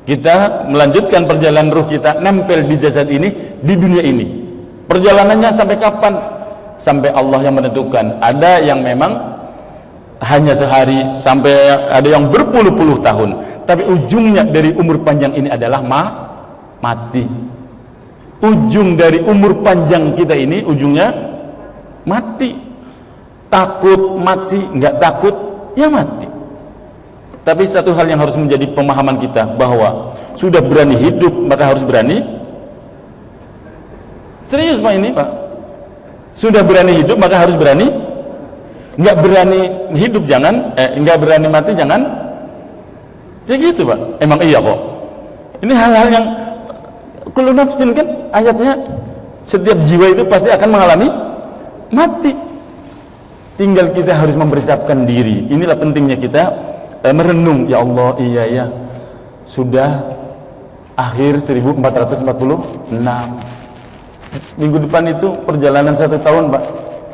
Kita melanjutkan perjalanan ruh kita, nempel di jasad ini, di dunia ini. Perjalanannya sampai kapan? Sampai Allah yang menentukan. Ada yang memang hanya sehari, sampai ada yang berpuluh-puluh tahun. Tapi ujungnya dari umur panjang ini adalah mati. Ujung dari umur panjang kita ini ujungnya mati. Takut mati, nggak takut ya mati. Tapi satu hal yang harus menjadi pemahaman kita, bahwa sudah berani hidup maka harus berani. Serius Pak ini Pak, sudah berani hidup maka harus berani. Nggak berani hidup jangan, nggak berani mati jangan. Ya gitu Pak, emang iya kok. Ini hal-hal yang kullu nafsin, kan ayatnya, setiap jiwa itu pasti akan mengalami mati. Tinggal kita harus mempersiapkan diri. Inilah pentingnya kita merenung. Ya Allah, iya ya, sudah akhir 1446. Minggu depan itu perjalanan 1 tahun Pak,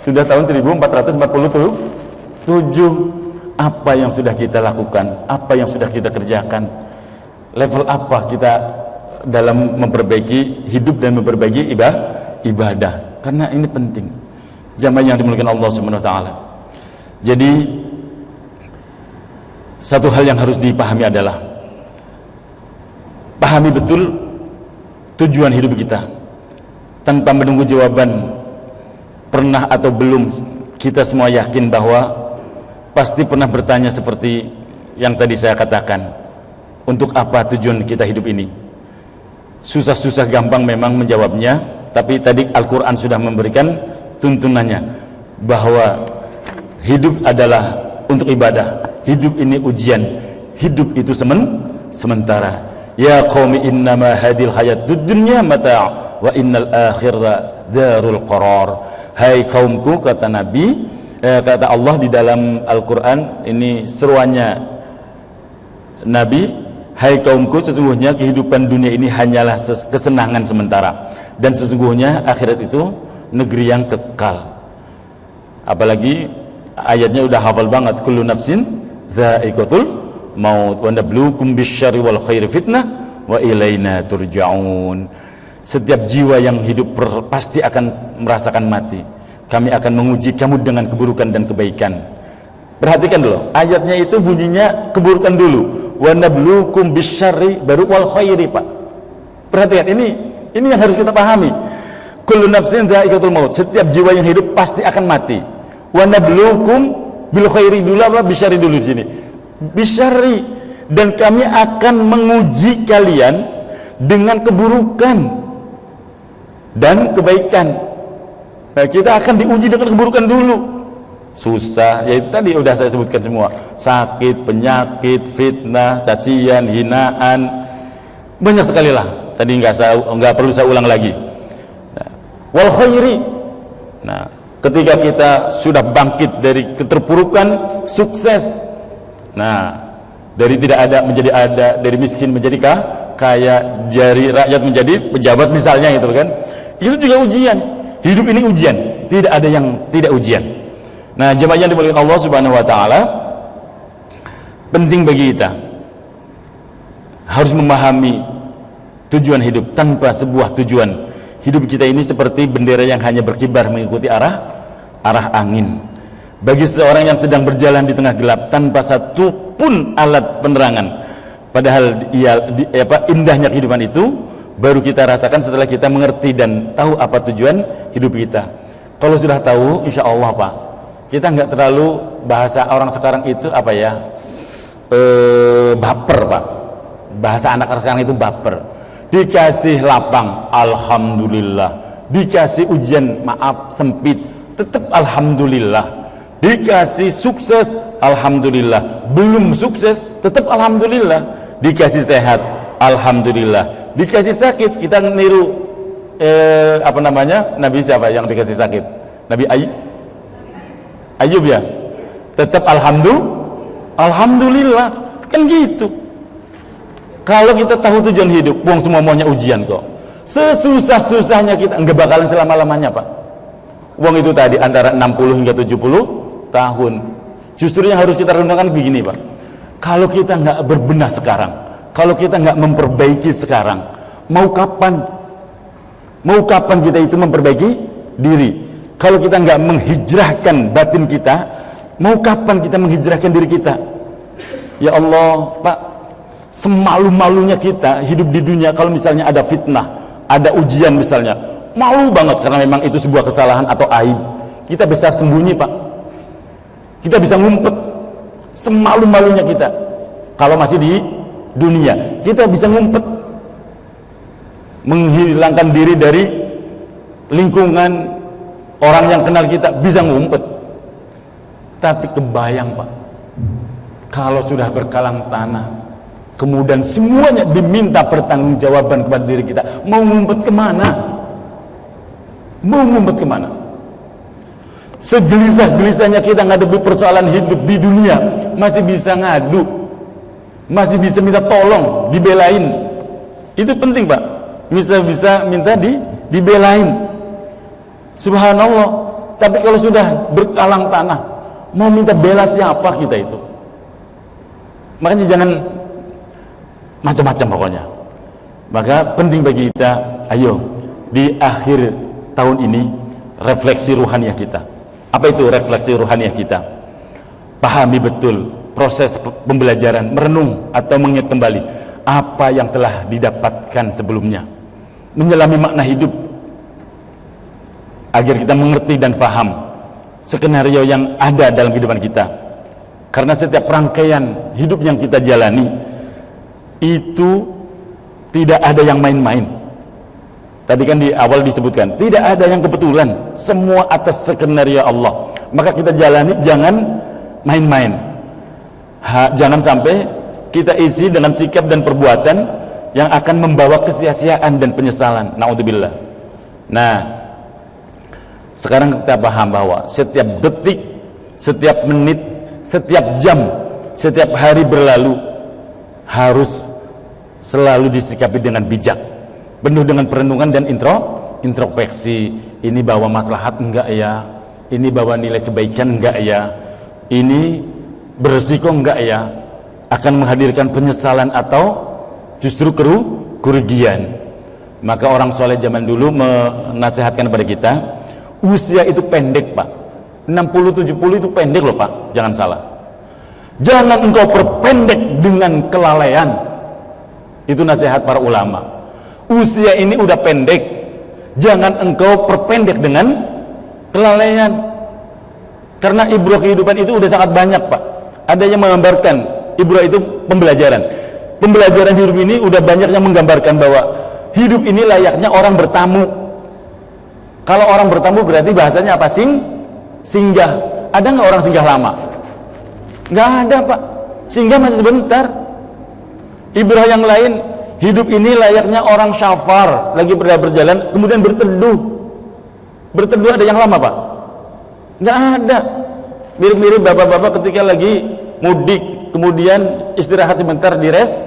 sudah tahun 1447. Apa yang sudah kita lakukan, apa yang sudah kita kerjakan, level apa kita dalam memperbaiki hidup dan memperbaiki ibadah. Karena ini penting, jamaah yang dimuliakan Allah Subhanahu wa taala. Jadi satu hal yang harus dipahami adalah pahami betul tujuan hidup kita. Tanpa menunggu jawaban pernah atau belum, kita semua yakin bahwa pasti pernah bertanya seperti yang tadi saya katakan, untuk apa tujuan kita hidup ini? Susah-susah gampang memang menjawabnya, tapi tadi Al-Quran sudah memberikan tuntunannya bahwa hidup adalah untuk ibadah. Hidup ini ujian, hidup itu sementara. Ya qaumi innama hadil hayatud dunya mata' wa innal akhirata darul qarar. Hai kaumku, kata Nabi, kata Allah di dalam Al-Quran, ini seruannya Nabi, hai kaumku, sesungguhnya kehidupan dunia ini hanyalah kesenangan sementara, dan sesungguhnya akhirat itu negeri yang kekal. Apalagi ayatnya udah hafal banget, kullu nafsin dha'iqatul maut wa nabluukum bisyarri wal khairi fitnah wa ilaina turja'un. Setiap jiwa yang hidup pasti akan merasakan mati. Kami akan menguji kamu dengan keburukan dan kebaikan. Perhatikan dulu, ayatnya itu bunyinya keburukan dulu. Wa nabluukum bisyarri baru wal khairi, Pak. Perhatikan, ini yang harus kita pahami. Kullu nafsin dha'iqatul maut. Setiap jiwa yang hidup pasti akan mati. Wa nabluukum bil khairi dulu apa bisyarri dulu di sini. Bisyarri, dan kami akan menguji kalian dengan keburukan dan kebaikan. Nah, kita akan diuji dengan keburukan dulu. Susah, yaitu tadi udah saya sebutkan semua. Sakit, penyakit, fitnah, cacian, hinaan, banyak sekali lah. Tadi nggak perlu saya ulang lagi. Nah, wal khairi. Nah, ketika kita sudah bangkit dari keterpurukan, sukses. Nah, dari tidak ada menjadi ada, dari miskin menjadi kaya, dari rakyat menjadi pejabat misalnya, gitu kan. Itu juga ujian. Hidup ini ujian, tidak ada yang tidak ujian. Nah, jemaah yang dimuliakan Allah Subhanahu wa taala, penting bagi kita harus memahami tujuan hidup. Tanpa sebuah tujuan, hidup kita ini seperti bendera yang hanya berkibar mengikuti arah angin. Bagi seorang yang sedang berjalan di tengah gelap tanpa satu pun alat penerangan, padahal indahnya kehidupan itu baru kita rasakan setelah kita mengerti dan tahu apa tujuan hidup kita. Kalau sudah tahu, insya Allah Pak, kita nggak terlalu, bahasa orang sekarang itu apa ya, baper Pak, bahasa anak sekarang itu baper. Dikasih lapang alhamdulillah, dikasih ujian maaf sempit tetap alhamdulillah, dikasih sukses alhamdulillah, belum sukses tetap alhamdulillah, dikasih sehat alhamdulillah, dikasih sakit kita niru apa namanya, Nabi siapa yang dikasih sakit? Nabi Ayub ya, tetap alhamdulillah, kan gitu. Kalau kita tahu tujuan hidup, buang semua maunya ujian kok. Sesusah-susahnya kita enggak bakalan selama-lamanya Pak. Uang itu tadi antara 60 hingga 70 tahun. Justru yang harus kita renungkan begini Pak. Kalau kita nggak berbenah sekarang, kalau kita nggak memperbaiki sekarang, mau kapan kita itu memperbaiki diri? Kalau kita nggak menghijrahkan batin kita, mau kapan kita menghijrahkan diri kita? Ya Allah Pak, semalu-malunya kita hidup di dunia, kalau misalnya ada fitnah, ada ujian misalnya, malu banget karena memang itu sebuah kesalahan atau aib. Kita bisa sembunyi Pak, kita bisa ngumpet, semalu-malunya kita. Kalau masih di dunia, kita bisa ngumpet, menghilangkan diri dari lingkungan orang yang kenal kita, bisa ngumpet. Tapi kebayang Pak, kalau sudah berkalang tanah, kemudian semuanya diminta pertanggungjawaban kepada diri kita, mau ngumpet kemana? Mau ngumpet kemana? Segelisah-gelisahnya kita ngadepi persoalan hidup di dunia, masih bisa ngadu, masih bisa minta tolong, dibelain. Itu penting Pak, bisa minta dibelain. Subhanallah. Tapi kalau sudah berkalang tanah, mau minta bela siapa kita itu? Makanya jangan macam-macam pokoknya. Maka penting bagi kita, ayo di akhir tahun ini refleksi ruhaniah kita. Apa itu refleksi ruhaniah kita? Pahami betul proses pembelajaran, merenung atau mengingat kembali apa yang telah didapatkan sebelumnya, menyelami makna hidup agar kita mengerti dan paham skenario yang ada dalam kehidupan kita. Karena setiap rangkaian hidup yang kita jalani itu tidak ada yang main-main. Tadi kan di awal disebutkan, tidak ada yang kebetulan, semua atas skenario Allah. Maka kita jalani, jangan main-main. Jangan sampai kita isi dengan sikap dan perbuatan yang akan membawa kesia-siaan dan penyesalan. Na'udzubillah. Nah, sekarang kita paham bahwa setiap detik, setiap menit, setiap jam, setiap hari berlalu harus selalu disikapi dengan bijak, penuh dengan perenungan dan introspeksi. Ini bawa maslahat enggak ya? Ini bawa nilai kebaikan enggak ya? Ini beresiko enggak ya? Akan menghadirkan penyesalan atau justru kerugian. Maka orang soleh zaman dulu menasihatkan kepada kita, usia itu pendek Pak, 60-70 itu pendek loh Pak, jangan salah. Jangan engkau perpendek dengan kelalaian. Itu nasihat para ulama. Usia ini udah pendek, jangan engkau perpendek dengan kelalaian. Karena ibrah kehidupan itu udah sangat banyak Pak. Ada yang menggambarkan ibrah itu pembelajaran. Pembelajaran hidup ini udah banyak yang menggambarkan bahwa hidup ini layaknya orang bertamu. Kalau orang bertamu berarti bahasanya apa? Singgah. Ada nggak orang singgah lama? Nggak ada Pak. Singgah masih sebentar. Ibrah yang lain, hidup ini layaknya orang syafar, lagi berjalan kemudian berteduh. Berteduh ada yang lama Pak? Nggak ada. Mirip-mirip bapak-bapak ketika lagi mudik kemudian istirahat sebentar di rest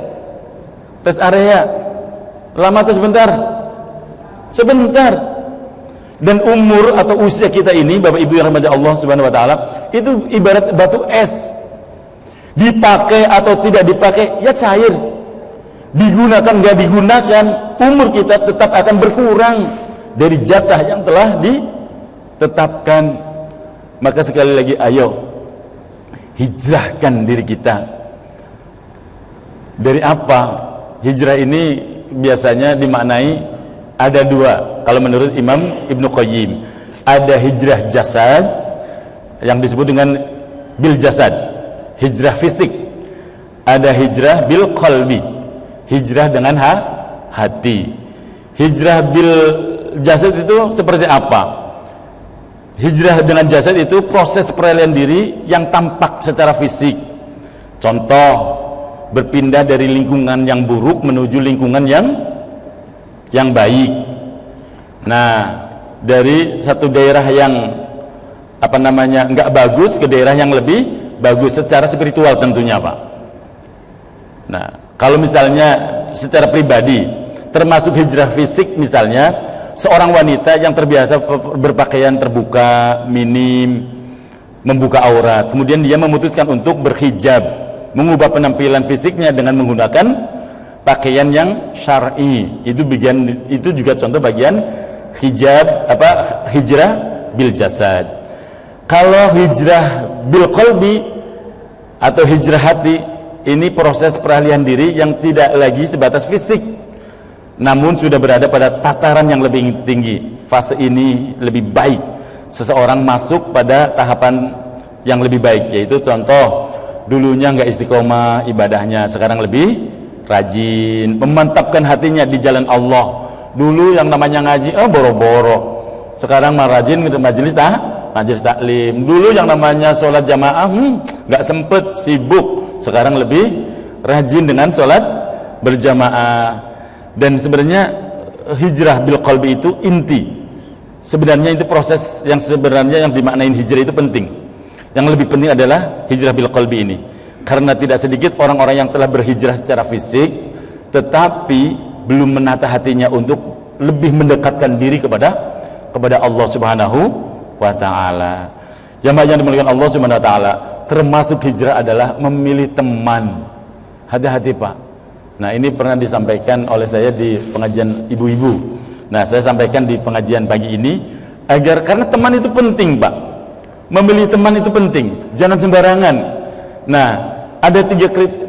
area. Lama tuh sebentar. Dan umur atau usia kita ini, Bapak Ibu yang rahmati Allah Subhanahu wa taala, itu ibarat batu es. Dipakai atau tidak dipakai ya cair. Digunakan nggak digunakan, umur kita tetap akan berkurang dari jatah yang telah ditetapkan. Maka sekali lagi, ayo hijrahkan diri kita. Dari apa? Hijrah ini biasanya dimaknai ada dua kalau menurut Imam Ibnu Qayyim. Ada hijrah jasad, yang disebut dengan bil jasad, hijrah fisik. Ada hijrah bil qalbi, hijrah dengan hati. Hijrah bil jasad itu seperti apa? Hijrah dengan jasad itu proses peralihan diri yang tampak secara fisik. Contoh, berpindah dari lingkungan yang buruk menuju lingkungan yang baik. Nah, dari satu daerah yang enggak bagus ke daerah yang lebih bagus secara spiritual tentunya, Pak. Nah, kalau misalnya secara pribadi, termasuk hijrah fisik, misalnya seorang wanita yang terbiasa berpakaian terbuka, minim, membuka aurat, kemudian dia memutuskan untuk berhijab, mengubah penampilan fisiknya dengan menggunakan pakaian yang syar'i. Itu juga contoh bagian hijrah bil jasad. Kalau hijrah bil qalbi atau hijrah hati, ini proses peralihan diri yang tidak lagi sebatas fisik, namun sudah berada pada tataran yang lebih tinggi. Fase ini lebih baik, seseorang masuk pada tahapan yang lebih baik, yaitu contoh, dulunya nggak istiqomah ibadahnya, sekarang lebih rajin, memantapkan hatinya di jalan Allah. Dulu yang namanya ngaji, boro-boro, sekarang mah rajin ke majelis taklim. Dulu yang namanya sholat jamaah, nggak sempet, sibuk, sekarang lebih rajin dengan sholat berjamaah. Dan sebenarnya hijrah bil qalbi itu inti. Sebenarnya itu proses yang sebenarnya yang dimaknain hijrah itu penting. Yang lebih penting adalah hijrah bil qalbi ini. Karena tidak sedikit orang-orang yang telah berhijrah secara fisik tetapi belum menata hatinya untuk lebih mendekatkan diri kepada Allah Subhanahu wa taala. Jamaah yang dimuliakan Allah Subhanahu wa taala, termasuk hijrah adalah memilih teman. Hati-hati, Pak. Nah, ini pernah disampaikan oleh saya di pengajian ibu-ibu. Nah, saya sampaikan di pengajian pagi ini karena teman itu penting, Pak. Memilih teman itu penting, jangan sembarangan. Nah, ada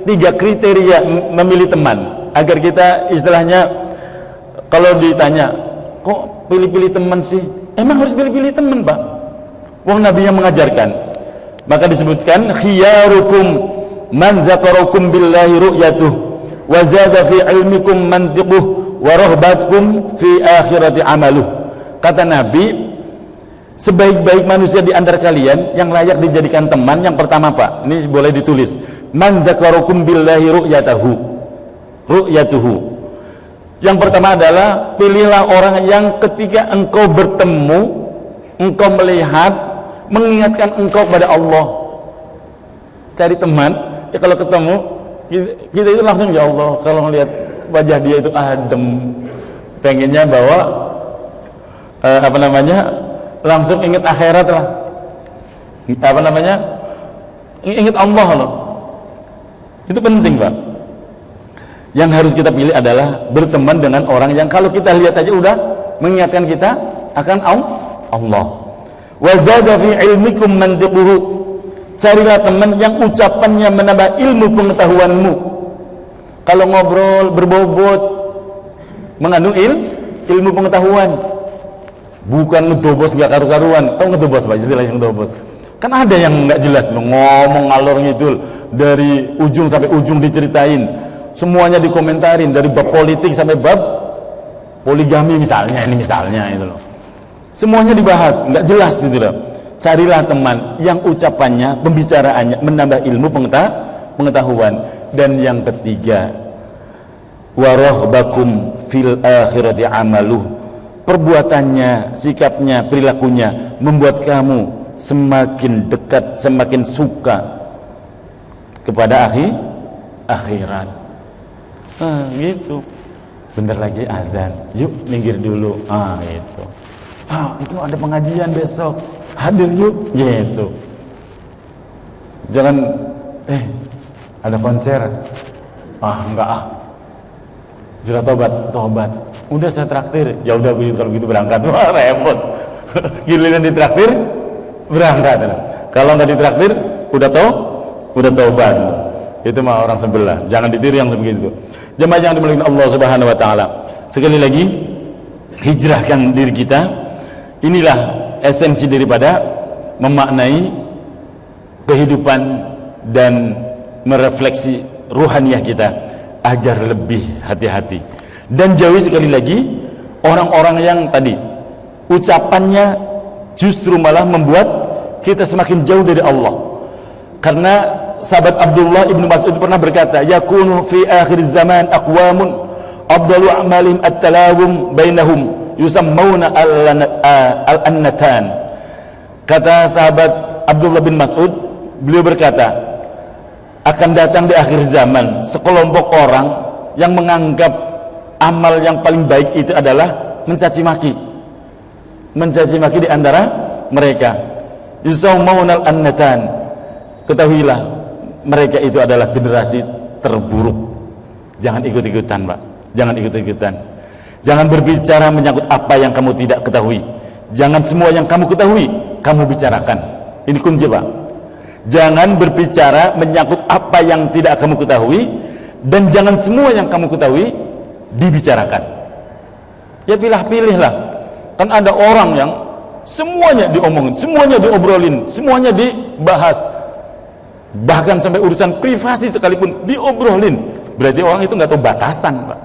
tiga kriteria memilih teman agar kita istilahnya, kalau ditanya kok pilih-pilih teman sih, emang harus pilih-pilih teman, Pak. Wong Nabi yang mengajarkan, maka disebutkan khiyarukum man dzakarakum billahi ru'yatuh wa zada fi ilmikum mantiquh wa rahbatkum fi akhirati amaluh. Kata Nabi, sebaik-baik manusia di antara kalian yang layak dijadikan teman, yang pertama, Pak, ini boleh ditulis, man dzakarakum billahi ru'yatuhu. Yang pertama adalah pilihlah orang yang ketika engkau bertemu, engkau melihat, mengingatkan engkau kepada Allah. Cari teman, ya kalau ketemu kita itu langsung, ya Allah, kalau melihat wajah dia itu adem, pengennya bawa langsung ingat akhirat lah, ingat Allah loh. Itu penting, Pak. Yang harus kita pilih adalah berteman dengan orang yang kalau kita lihat aja udah mengingatkan kita akan Allah. Wa zada fi ilmikum mantiquhu. Carilah teman yang ucapannya menambah ilmu pengetahuanmu. Kalau ngobrol berbobot mengandung ilmu pengetahuan, bukan ngedobos nggak karu-karuan. Tahu ngedobos, Pak, istilahnya ngedobos? Kan ada yang nggak jelas, ngomong ngalor ngidul, dari ujung sampai ujung diceritain, semuanya dikomentarin, dari bab politik sampai bab poligami misalnya, itu loh. Semuanya dibahas, nggak jelas gitu loh. Carilah teman yang ucapannya, pembicaraannya menambah ilmu pengetahuan. Dan yang ketiga, warahbakum fil akhirati amaluh. Perbuatannya, sikapnya, perilakunya membuat kamu semakin dekat, semakin suka kepada akhirat. Gitu. Bentar lagi azan, yuk minggir dulu. Gitu. Itu ada pengajian besok, hadir yuk, gitu. Jangan ada konser, enggak, sudah tobat, udah saya traktir, ya udah begitu, kalau gitu berangkat. Wah, repot. Giliran ditraktir berangkat. Kalau nggak ditraktir udah tobat. Itu mah orang sebelah, jangan ditiru yang sebegitu. Jemaah yang dimuliakan Allah Subhanahu wa taala, sekali lagi hijrahkan diri kita. Inilah esensi daripada memaknai kehidupan dan merefleksi ruhaniyah kita agar lebih hati-hati dan jauhi sekali lagi orang-orang yang tadi ucapannya justru malah membuat kita semakin jauh dari Allah. Karena sahabat Abdullah ibnu Mas'ud pernah berkata, yakunu fi akhir zaman aqwamun afdalu a'malihim at-talawum bainahum yusammuna al-annatan. Kata sahabat Abdullah bin Mas'ud, beliau berkata, akan datang di akhir zaman sekelompok orang yang menganggap amal yang paling baik itu adalah mencaci maki di antara mereka. Yusammuna al-annatan. Ketahuilah mereka itu adalah generasi terburuk. Jangan ikut-ikutan, Pak. Jangan ikut-ikutan. Jangan berbicara menyangkut apa yang kamu tidak ketahui. Jangan semua yang kamu ketahui kamu bicarakan. Ini kunci, Pak. Jangan berbicara menyangkut apa yang tidak kamu ketahui, dan jangan semua yang kamu ketahui dibicarakan. Ya pilih-pilihlah. Kan ada orang yang semuanya diomongin, semuanya diobrolin, semuanya dibahas. Bahkan sampai urusan privasi sekalipun diobrolin. Berarti orang itu nggak tahu batasan, Pak.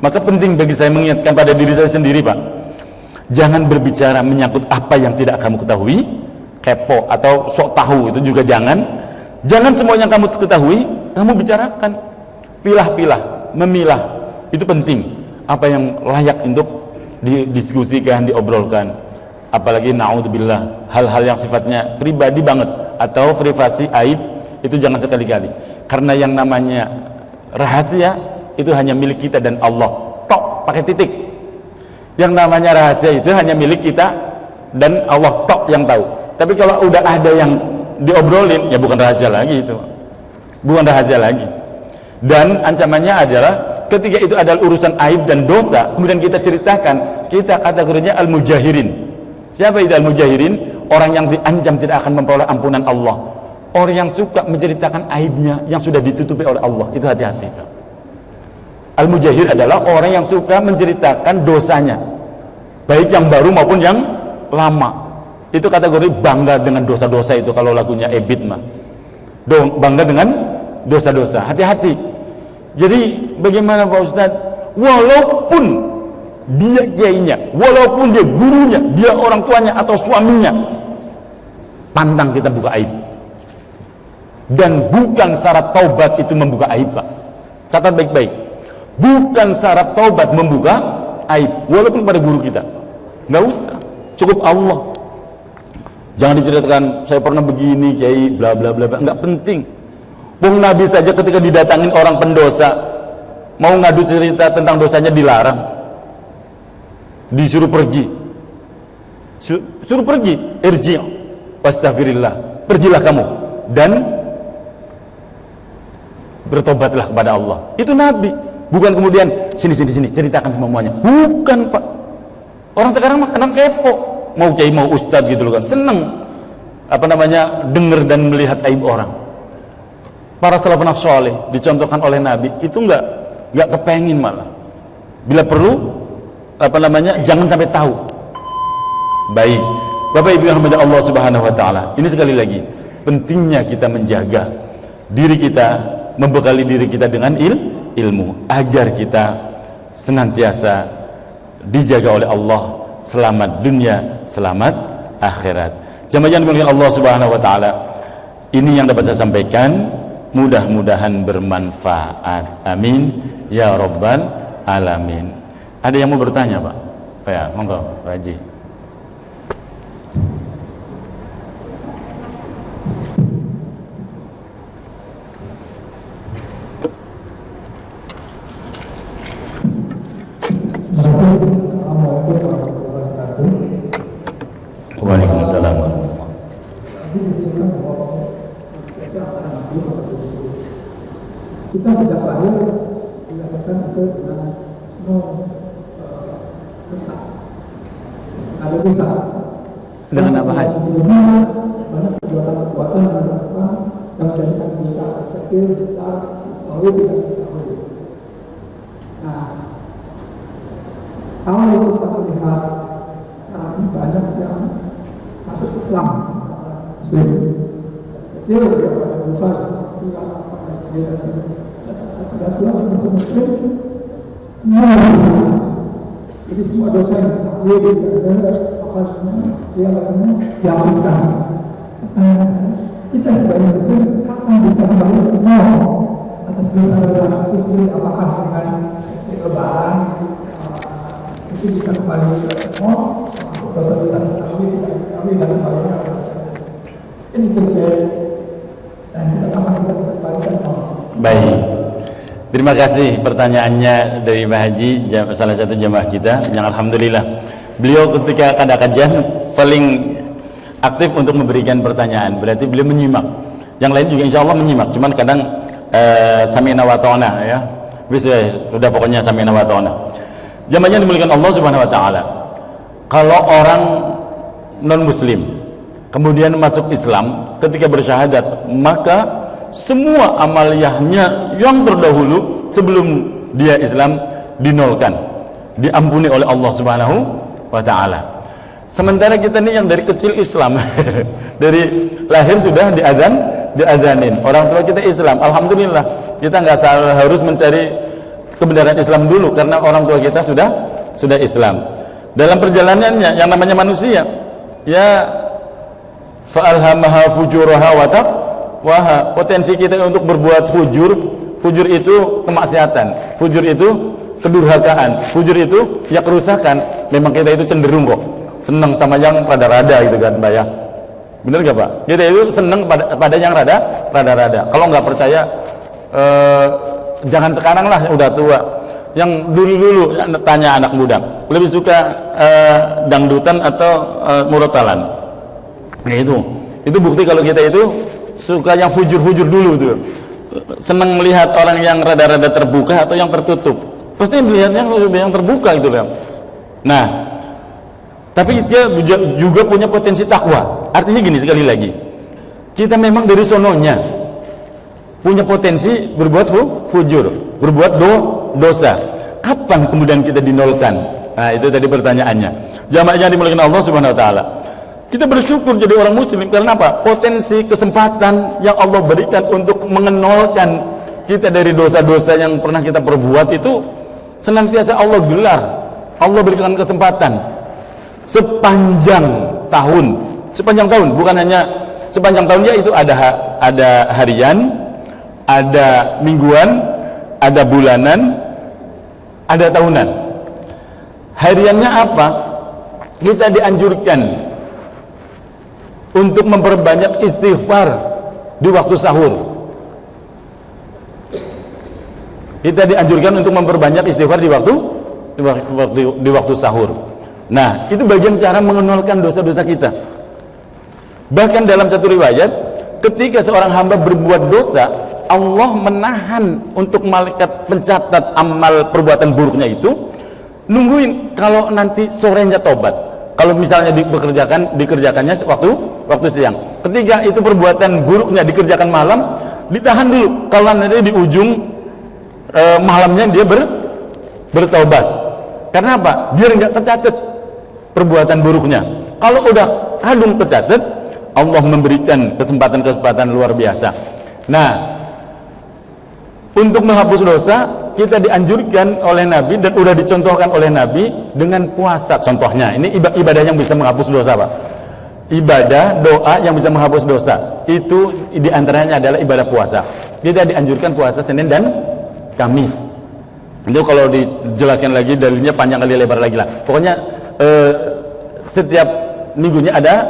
Maka penting bagi saya mengingatkan pada diri saya sendiri, Pak. Jangan berbicara menyangkut apa yang tidak kamu ketahui, kepo atau sok tahu, itu juga jangan. Jangan semua yang kamu ketahui kamu bicarakan. Pilah-pilah, memilah. Itu penting. Apa yang layak untuk didiskusikan, diobrolkan. Apalagi naudzubillah, hal-hal yang sifatnya pribadi banget atau privasi, aib, itu jangan sekali-kali. Karena yang namanya rahasia itu hanya milik kita dan Allah. Tok, pakai titik. Yang namanya rahasia itu hanya milik kita dan Allah tok yang tahu. Tapi kalau udah ada yang diobrolin, ya bukan rahasia lagi itu. Bukan rahasia lagi. Dan ancamannya adalah ketika itu adalah urusan aib dan dosa, kemudian kita ceritakan, kita kategorinya al-mujahirin. Siapa itu al-mujahirin? Orang yang diancam tidak akan memperoleh ampunan Allah. Orang yang suka menceritakan aibnya yang sudah ditutupi oleh Allah. Itu hati-hati. Al-mujahir adalah orang yang suka menceritakan dosanya, baik yang baru maupun yang lama. Itu kategori bangga dengan dosa-dosa itu kalau lagunya Ebit mah. Bangga dengan dosa-dosa. Hati-hati. Jadi bagaimana Pak Ustadz? Walaupun dia kiainya, walaupun dia gurunya, dia orang tuanya atau suaminya, pantang kita buka aib. Dan bukan syarat taubat itu membuka aib, Pak. Catat baik-baik. Bukan syarat taubat membuka aib, walaupun pada guru kita. Nggak usah, cukup Allah. Jangan diceritakan saya pernah begini, kiai, bla bla bla. Nggak penting. Bung Nabi saja ketika didatangin orang pendosa, mau ngadu cerita tentang dosanya dilarang, disuruh pergi, suruh pergi, irji', wastaghfirillah, pergilah kamu dan bertobatlah kepada Allah. Itu Nabi. Bukan kemudian sini ceritakan semuanya. Bukan, Pak. Orang sekarang mah kadang kepo, mau kiai mau ustadz gitu loh kan, seneng dengar dan melihat aib orang. Para salafun saleh dicontohkan oleh Nabi itu nggak kepengin, malah bila perlu jangan sampai tahu. Baik, Bapak Ibu yang dirahmati Allah Subhanahu wa taala. Ini sekali lagi pentingnya kita menjaga diri kita, membekali diri kita dengan ilmu agar kita senantiasa dijaga oleh Allah, selamat dunia, selamat akhirat. Jamaah yang dimuliakan Allah Subhanahu wa taala, ini yang dapat saya sampaikan, mudah-mudahan bermanfaat. Amin ya rabbal alamin. Ada yang mau bertanya, Pak? Ya, monggo, Pak Haji. Waalaikumsalam. Kita sejak lahir dilakukan itu dengan rusak. Ada rusak. Dengan apa hal? Banyak perbuatan-perbuatan yang dilakukan yang menjadikan dosa kecil, besar, lalu tidak diketahui. Nah, kalau kita melihat sekarang banyak yang masuk Islam, Muslim. kecil ya pada besar sudah pada biasa pada Tuhan muslim jadi semua dosa yang ditakdir ada apa dia katanya dihapuskan. Kita sebagai muslim kapan bisa kembali ke nol atas dosa-dosa itu, apakah dengan lebaran itu bisa kembali ke nol, dosa-dosa kami dan sebagainya. Ini terjadi dan kita sama kita bisa kembali ke nol. Baik, terima kasih pertanyaannya dari Pak Haji, salah satu jamaah kita yang alhamdulillah beliau ketika ada kajian paling aktif untuk memberikan pertanyaan, berarti beliau menyimak. Yang lain juga insya Allah menyimak, cuman kadang sami'na wa ta'na ya, bisa sudah pokoknya sami'na wa ta'na. Jamaahnya dimuliakan Allah Subhanahu wa taala. Kalau orang non muslim kemudian masuk Islam ketika bersyahadat, maka semua amaliyahnya yang terdahulu sebelum dia Islam dinolkan, diampuni oleh Allah Subhanahu wa taala. Sementara kita ini yang dari kecil Islam dari lahir sudah diadzanin, orang tua kita Islam, alhamdulillah kita nggak harus mencari kebenaran Islam dulu karena orang tua kita sudah Islam. Dalam perjalanannya yang namanya manusia ya fa'alhamaha fujuraha wa taqwaha, potensi kita untuk berbuat fujur itu kemaksiatan, fujur itu kedurhakaan, fujur itu ya kerusakan. Memang kita itu cenderung kok senang sama yang rada-rada gitu kan Mbak ya, bener gak Pak? Kita itu senang pada yang rada-rada. Kalau nggak percaya jangan sekarang lah udah tua, yang dulu tanya anak muda lebih suka dangdutan atau murotalan. Nah itu bukti kalau kita itu suka yang fujur-fujur dulu tuh, senang melihat orang yang rada-rada terbuka atau yang tertutup, pasti melihatnya yang terbuka gitu kan. Nah tapi dia juga punya potensi takwa. Artinya gini, sekali lagi kita memang dari sononya punya potensi berbuat fujur, berbuat dosa. Kapan kemudian kita dinolkan? Nah itu tadi pertanyaannya. Jamaahnya dimuliakan Allah Subhanahu wa taala. Kita bersyukur jadi orang muslim karena apa? Potensi kesempatan yang Allah berikan untuk mengenolkan kita dari dosa-dosa yang pernah kita perbuat itu senantiasa Allah gelar. Allah berikan kesempatan sepanjang tahun, bukan hanya sepanjang tahun ya, itu ada harian, ada mingguan, ada bulanan, ada tahunan. Hariannya apa? Kita dianjurkan untuk memperbanyak istighfar di waktu sahur. Kita dianjurkan untuk memperbanyak istighfar di waktu sahur. Nah, itu bagian cara mengenolkan dosa-dosa kita. Bahkan dalam satu riwayat, ketika seorang hamba berbuat dosa, Allah menahan untuk malaikat pencatat amal perbuatan buruknya itu, nungguin kalau nanti sorenya tobat. Kalau misalnya dikerjakannya waktu siang. Ketika itu perbuatan buruknya dikerjakan malam, ditahan dulu. Kalau nanti di ujung malamnya dia bertobat. Karena apa? Biar nggak tercatat perbuatan buruknya. Kalau udah kadung tercatat, Allah memberikan kesempatan luar biasa. Nah, untuk menghapus dosa kita dianjurkan oleh Nabi dan udah dicontohkan oleh Nabi dengan puasa. Contohnya ini ibadah yang bisa menghapus dosa Pak, ibadah doa yang bisa menghapus dosa itu diantaranya adalah ibadah puasa. Kita dianjurkan puasa Senin dan Kamis. Itu kalau dijelaskan lagi dalilnya panjang kali lebar lagi lah. Pokoknya setiap minggunya ada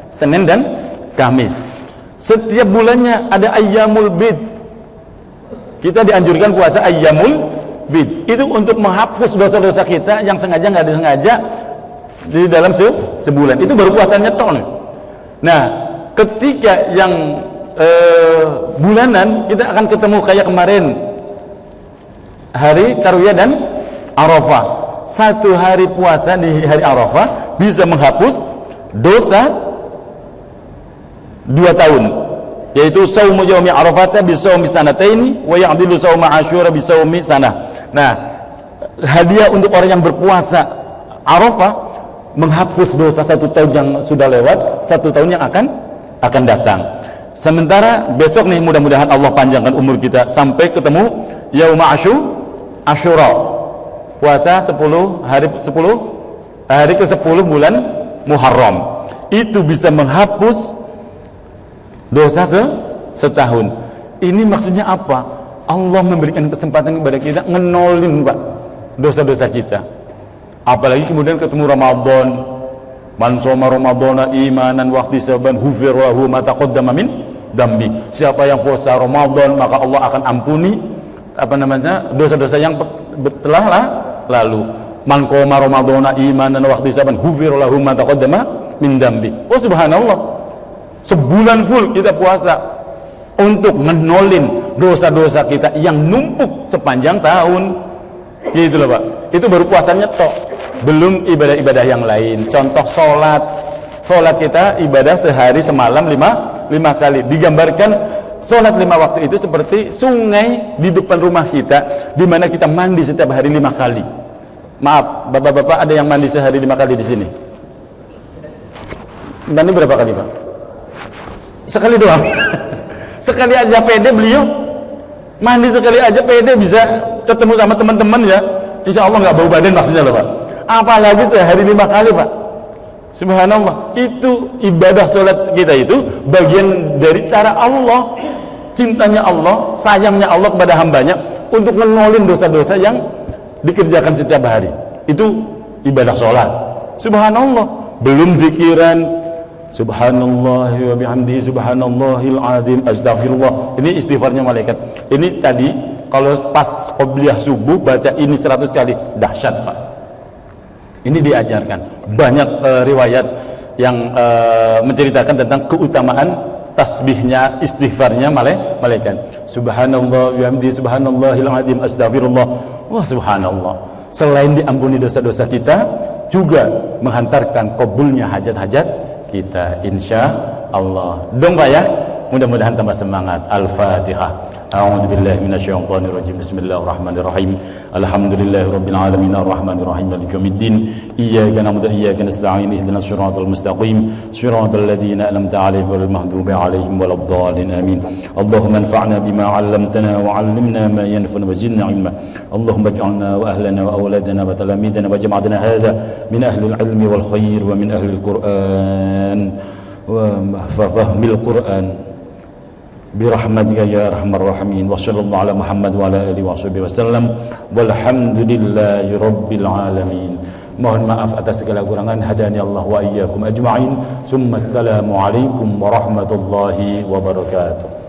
Senin dan Kamis. Setiap bulannya ada Ayyamul Bid. Kita dianjurkan puasa Ayyamul Bid. Itu untuk menghapus dosa-dosa kita yang sengaja nggak disengaja di dalam sebulan. Itu baru puasanya toh. Nah, ketika yang bulanan kita akan ketemu kayak kemarin hari Tarwiyah dan Arafah. Satu hari puasa di hari Arafah bisa menghapus dosa 2 tahun, yaitu saumu yaumi arafata bisaumi sanataini wa ya'dilu sauma asyura bisaumi sanah. Nah, hadiah untuk orang yang berpuasa Arafah menghapus dosa 1 tahun yang sudah lewat, 1 tahun yang akan datang. Sementara besok nih mudah-mudahan Allah panjangkan umur kita sampai ketemu Yauma Asyura. Puasa 10 hari ke-10 bulan Muharram. Itu bisa menghapus dosa setahun. Ini maksudnya apa? Allah memberikan kesempatan kepada kita ngenolin, Pak, dosa-dosa kita. Apalagi kemudian ketemu Ramadan. Man shoma ramadhana imanan wa ihtisaban ghufira lahu ma taqaddama min dambi. Siapa yang puasa Ramadan maka Allah akan ampuni dosa-dosa yang telah lalu. Man qoma ramadhana imanan wa ihtisaban ghufira lahu ma taqaddama min dambi. Oh subhanallah. Sebulan full kita puasa untuk menolin dosa-dosa kita yang numpuk sepanjang tahun. Gitu loh, Pak. Itu baru puasanya tok. Belum ibadah-ibadah yang lain. Contoh sholat kita ibadah sehari semalam 5 kali. Digambarkan sholat 5 waktu itu seperti sungai di depan rumah kita, di mana kita mandi setiap hari 5 kali. Maaf, bapak-bapak ada yang mandi sehari 5 kali di sini? Mandi berapa kali, Pak? Sekali doang. Sekali aja pede beliau mandi, sekali aja pede bisa ketemu sama teman-teman ya. Insya Allah nggak bau badan maksudnya loh, Pak. Apalagi sehari 5 kali, Pak. Subhanallah. Itu ibadah sholat kita itu bagian dari cara Allah, cintanya Allah, sayangnya Allah kepada hambanya untuk menolin dosa-dosa yang dikerjakan setiap hari. Itu ibadah sholat. Subhanallah. Belum zikiran subhanallah wa bihamdihi subhanallahil azim astaghfirullah. Ini istighfarnya malaikat. Ini tadi kalau pas qobliyah subuh baca ini 100 kali. Dahsyat, Pak. Ini diajarkan. Banyak riwayat yang menceritakan tentang keutamaan tasbihnya, istighfarnya malaikat. Subhanallah wa bihamdihi subhanallahil azim astaghfirullah. Wah, subhanallah. Selain diampuni dosa-dosa kita, juga menghantarkan kabulnya hajat-hajat kita, insya Allah. Dong, Pak ya. Mudah-mudahan tambah semangat. Al-Fatihah. A'udzubillahi minasyaitonirrajim. Bismillahirrahmanirrahim. Alhamdulillahirabbil alamin arrahmanirrahim maliki yaumiddin. Iyyaka na'budu wa iyyaka nasta'in. Ihdinas siratal mustaqim. Siratal ladzina an'amta 'alaihim ghairil maghdubi 'alaihim waladdallin. Amin. Allahumma anfa'na bima 'allamtana wa 'allimna ma yanfa'una wa zidna 'ilma. Allahumma ij'alna wa ahlana wa awladana wa talamidana wa jama'atana hadha min ahli al-'ilmi wal khair wa min ahli al-Qur'an wa fahmil Qur'an. Birahmatika ya arhamar rahimin. Wa sallallahu ala Muhammad wa ala alihi wa sahbihi wasallam. Walhamdulillahi rabbil alamin. Mohon maaf atas segala kurangan. Hadani Allah wa iyyakum ajma'in. Summa assalamu alaikum warahmatullahi wabarakatuh.